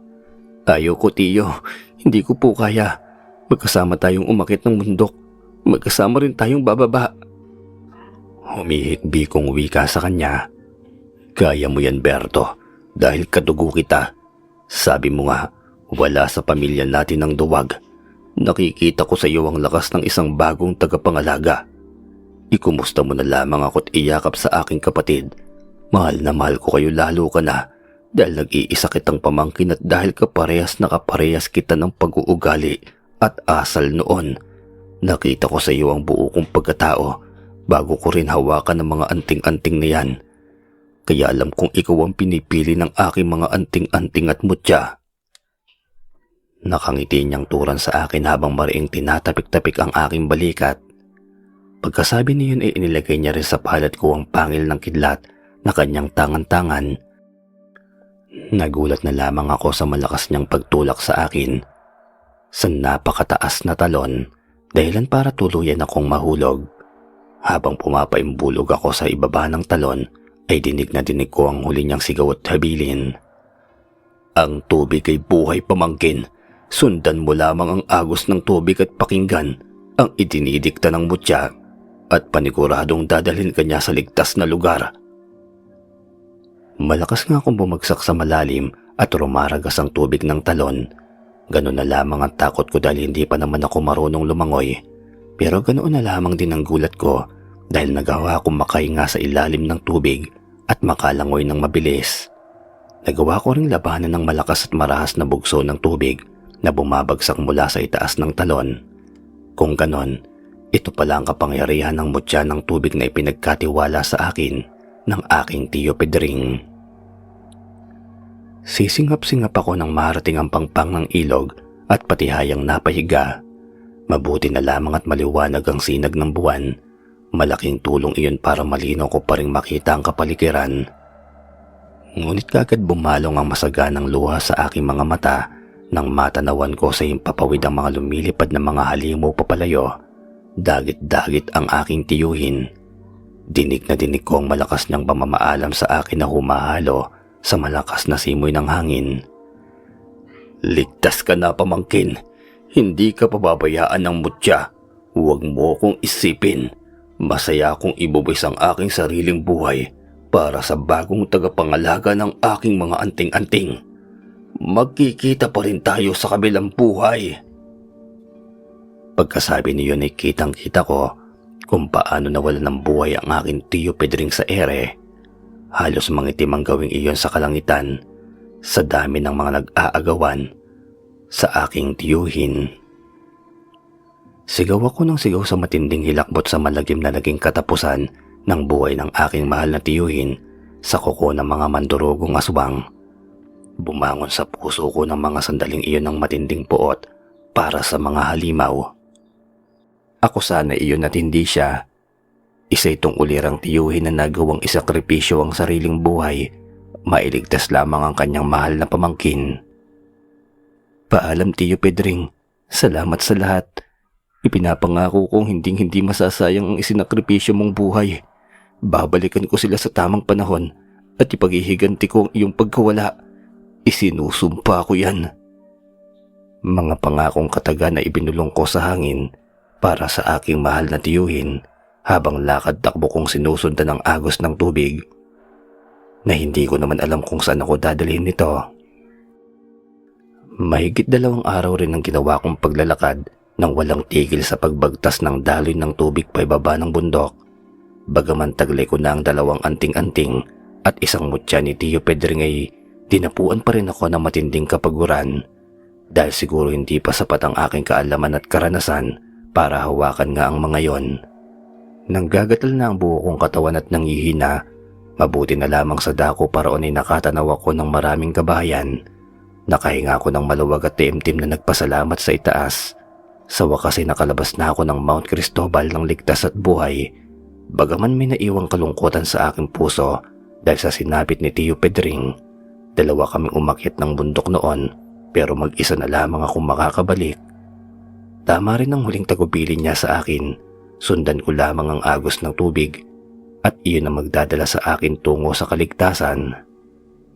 Ayoko, Tio. Hindi ko po kaya. Magkasama tayong umakyat ng bundok. Magkasama rin tayong bababa. Humihikbi kong wika sa kanya. Kaya mo yan, Berto, dahil kadugo kita. Sabi mo nga, wala sa pamilya natin ang duwag. Nakikita ko sa iyo ang lakas ng isang bagong tagapangalaga. Ikumusta mo na lamang ako't iyakap sa aking kapatid. Mahal na mahal ko kayo lalo ka na dahil nag-iisa kitang pamangkin at dahil kaparehas na kaparehas kita ng pag-uugali at asal noon. Nakita ko sa iyo ang buo kong pagkatao bago ko rin hawakan ng mga anting-anting na yan. Kaya alam kong ikaw ang pinipili ng aking mga anting-anting at mutya. Nakangiti niyang turan sa akin habang mariing tinatapik-tapik ang aking balikat. Pagkasabi niyon ay inilagay niya rin sa palad ko ang pangil ng kidlat na kanyang tangan-tangan. Nagulat na lamang ako sa malakas niyang pagtulak sa akin sa napakataas na talon, dahilan para tuluyan akong mahulog. Habang pumapaimbulog ako sa ibaba ng talon, ay dinig na dinig ko ang huli niyang sigaw at habilin. Ang tubig ay buhay, pamangkin. Sundan mo lamang ang agos ng tubig at pakinggan ang idinidikta ng mutya at paniguradong dadalhin ka niya sa ligtas na lugar. Malakas nga akong bumagsak sa malalim at rumaragas ang tubig ng talon. Ganoon na lamang ang takot ko dahil hindi pa naman ako marunong lumangoy. Pero ganoon na lamang din ang gulat ko dahil nagawa akong makahinga sa ilalim ng tubig at makalangoy ng mabilis. Nagawa ko ring labanan ng malakas at marahas na bugso ng tubig na bumabagsak mula sa itaas ng talon. Kung ganon, ito pala ang kapangyarihan ng mutya ng tubig na ipinagkatiwala sa akin ng aking Tio Pedring. Sisingap-singap ako nang marating ang pangpang ng ilog at pati hayang napahiga. Mabuti na lamang at maliwanag ang sinag ng buwan. Malaking tulong iyon para malinaw ko pa ring makita ang kapaligiran. Ngunit kagad bumalong ang masaganang luha sa aking mga mata nang matanawan ko sa himpapawid ang mga lumilipad na mga halimaw papalayo. Dagit-dagit ang aking tiyuhin. Dinig na dinig ko ang malakas niyang pamamaalam sa akin na humahalo sa malakas na simoy ng hangin. "Ligtas ka na, pamangkin. Hindi ka pababayaan ng mutya. Huwag mo akong isipin. Masaya akong ibubuwis ang aking sariling buhay para sa bagong tagapangalaga ng aking mga anting-anting. Magkikita pa rin tayo sa kabilang buhay." Pagkasabi niyon ay kitang-kita ko kung paano nawalan ng buhay ang aking tiyo Pedring sa ere. Halos mangitim ang gawing iyon sa kalangitan sa dami ng mga nag-aagawan sa aking tiyuhin. Sigaw ako ng sigaw sa matinding hilakbot sa malagim na naging katapusan ng buhay ng aking mahal na tiyuhin sa kuko ng mga mandurugong aswang. Bumangon sa puso ko ng mga sandaling iyon ng matinding puot para sa mga halimaw. Ako sana iyon at hindi siya. Isa itong ulirang tiyuhin na nagawang isakripisyo ang sariling buhay, mailigtas lamang ang kanyang mahal na pamangkin. "Paalam, Tiyo Pedring. Salamat sa lahat. Ipinapangako kong hindi masasayang ang isinakripisyo mong buhay. Babalikan ko sila sa tamang panahon at ipaghihiganti ko ang iyong pagkawala. Isinusumpa ko yan." Mga pangakong kataga na ibinulong ko sa hangin para sa aking mahal na tiyuhin habang lakad-takbo kong sinusundan ng agos ng tubig na hindi ko naman alam kung saan ako dadalhin nito. Mahigit 2 araw rin ang ginawa kong paglalakad nang walang tigil sa pagbagtas ng daloy ng tubig paibaba ng bundok. Bagaman taglay ko na ang 2 anting-anting at isang mutya ni Tiyo Pedring ay dinapuan pa rin ako ng matinding kapaguran dahil siguro hindi pa sapat ang aking kaalaman at karanasan para hawakan nga ang mga yon. Nanggagatal na ang buo kong katawan at nanghihina. Mabuti na lamang sa dako paraon ay nakatanaw ako ng maraming kabahayan. Nakahinga ako ng maluwag at taimtim na nagpasalamat sa itaas. Sa wakas ay nakalabas na ako ng Mount Cristobal ng ligtas at buhay. Bagaman may naiwang kalungkutan sa aking puso dahil sa sinapit ni Tiyo Pedring. 2 kaming umakyat ng bundok noon pero mag-isa na lamang akong makakabalik. Tama rin ang huling tagubilin niya sa akin. Sundan ko lamang ang agos ng tubig at iyon ang magdadala sa akin tungo sa kaligtasan.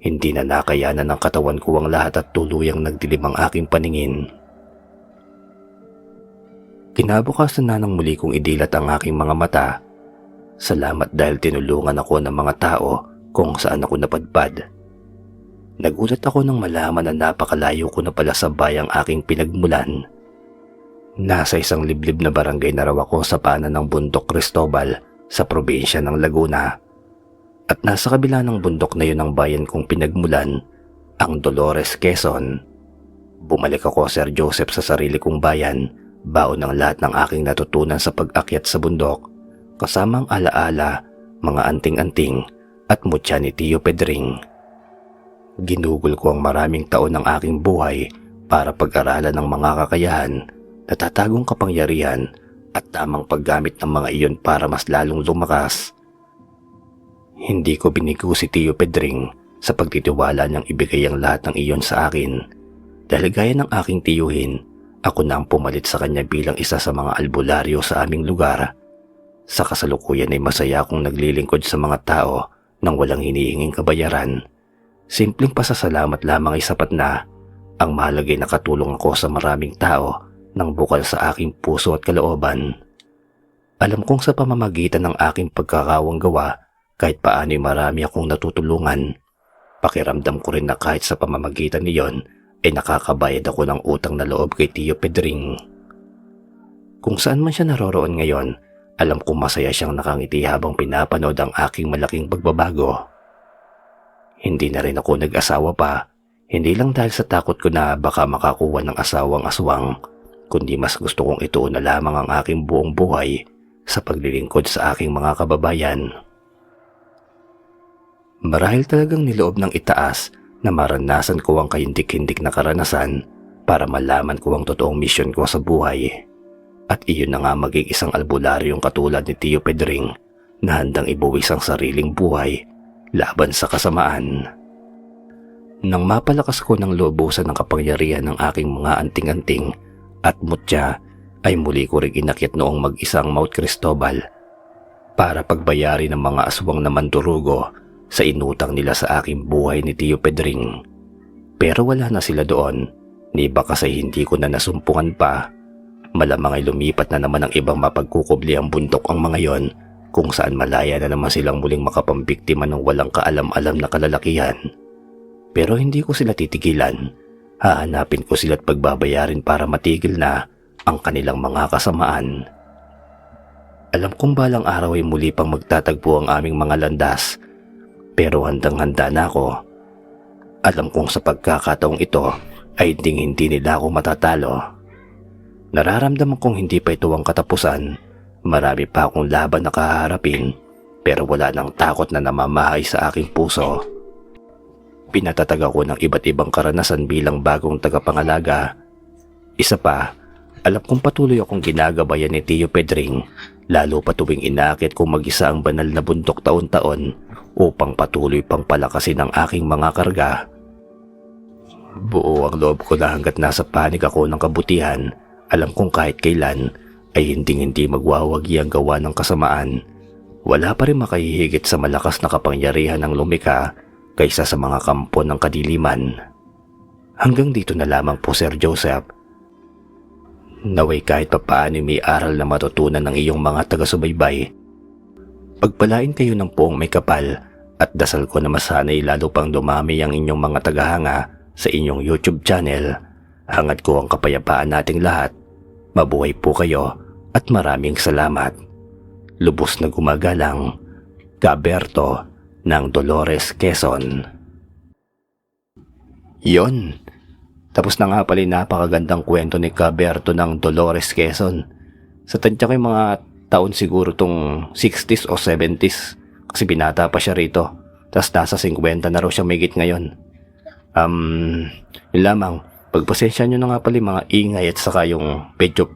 Hindi na nakayanan ng katawan ko ang lahat at tuluyang nagdilim ang aking paningin. Kinabukasan na nang muli kong idilat ang aking mga mata. Salamat dahil tinulungan ako ng mga tao kung saan ako napadpad. Nagulat ako nang malaman na napakalayo ko na pala sa bayang aking pinagmulan. Nasa isang liblib na barangay na raw ako sa paanan ng bundok Cristobal sa probinsya ng Laguna. At nasa kabila ng bundok na yun ang bayan kong pinagmulan, ang Dolores, Quezon. Bumalik ako, Sir Joseph, sa sarili kong bayan, baon ng lahat ng aking natutunan sa pag-akyat sa bundok, kasamang alaala, mga anting-anting at mutya ni Tiyo Pedring. Ginugol ko ang maraming taon ng aking buhay para pag-aralan ng mga kakayahan, natatagong kapangyarihan at tamang paggamit ng mga iyon para mas lalong lumakas. Hindi ko binigo si Tiyo Pedring sa pagtitiwala niyang ibigay ang lahat ng iyon sa akin. Dahil gaya ng aking tiyuhin, ako na ang pumalit sa kanya bilang isa sa mga albularyo sa aming lugar. Sa kasalukuyan ay masaya akong naglilingkod sa mga tao nang walang hinihinging kabayaran. Simpleng pasasalamat lamang ay sapat na. Ang mahalaga ay nakatulong ako sa maraming tao nang bukal sa aking puso at kalooban. Alam kong sa pamamagitan ng aking pagkakawang gawa, kahit paano'y marami akong natutulungan. Pakiramdam ko rin na kahit sa pamamagitan niyon ay nakakabayad ako ng utang na loob kay Tiyo Pedring. Kung saan man siya naroroon ngayon, alam kong masaya siyang nakangiti habang pinapanood ang aking malaking pagbabago. Hindi na rin ako nag-asawa pa, hindi lang dahil sa takot ko na baka makakuha ng asawang aswang, kundi mas gusto kong ituon na lamang ang aking buong buhay sa paglilingkod sa aking mga kababayan. Marahil talagang niloob ng itaas na maranasan ko ang kahindik-hindik na karanasan para malaman ko ang totoong misyon ko sa buhay. At iyon na nga maging isang albularyong katulad ni Tio Pedring na handang ibuwis ang sariling buhay laban sa kasamaan. Nang mapalakas ko ng loobusan ng kapangyarihan ng aking mga anting-anting at mutya, ay muli ko rin inakyat noong mag-isang Mount Cristobal para pagbayari ng mga aswang na mandurugo sa inutang nila sa aking buhay ni Tio Pedring. Pero wala na sila doon, ni baka sa hindi ko na nasumpungan pa. Malamang ay lumipat na naman ang ibang mapagkukubli ang bundok ang mga yon, kung saan malaya na naman silang muling makapambiktima ng walang kaalam-alam na kalalakihan. Pero hindi ko sila titigilan. Hahanapin ko sila at pagbabayarin para matigil na ang kanilang mga kasamaan. Alam kong balang araw ay muli pang magtatagpo ang aming mga landas, pero handang-handa na ako. Alam kong sa pagkakataong ito ay hindi nila ako matatalo. Nararamdaman kong hindi pa ito ang katapusan. Marami pa akong laban na kaharapin, pero wala nang takot na namamahay sa aking puso. Pinatatag ako ng iba't ibang karanasan bilang bagong tagapangalaga. Isa pa, alam kong patuloy akong ginagabayan ni Tio Pedring, lalo pa tuwing inaakit kong mag-isa ang banal na bundok taon-taon upang patuloy pang palakasin ang aking mga karga. Buo ang loob ko na hanggat nasa panig ako ng kabutihan, alam kong kahit kailan ay hindi magwawagi ang gawa ng kasamaan. Wala pa rin makahihigit sa malakas na kapangyarihan ng lumikha kaysa sa mga kampo ng kadiliman. Hanggang dito na lamang po, Sir Joseph. Naway kahit papaano may aral na matutunan ng iyong mga taga-subaybay. Pagpalain kayo ng poong may kapal at dasal ko na masana'y lalo pang dumami ang inyong mga tagahanga sa inyong YouTube channel. Hangad ko ang kapayapaan nating lahat. Mabuhay po kayo at maraming salamat. Lubos na gumagalang, Gaberto ng Dolores, Quezon. Yon. Tapos na nga pala yung napakagandang kwento ni Gaberto ng Dolores, Quezon. Sa tansya ko yung mga taon siguro tong 60s o 70s kasi binata pa siya rito. Tapos nasa 50 na raw siya mahigit ngayon. Yun lamang. Pagpasensya nyo na nga pala yung mga ingay at saka yung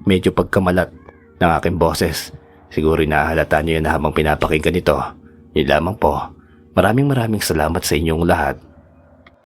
medyo pagkamalat ng aking boses. Siguro nahahalata nyo yan na habang pinapakinggan ito. Yun lamang po. Maraming salamat sa inyong lahat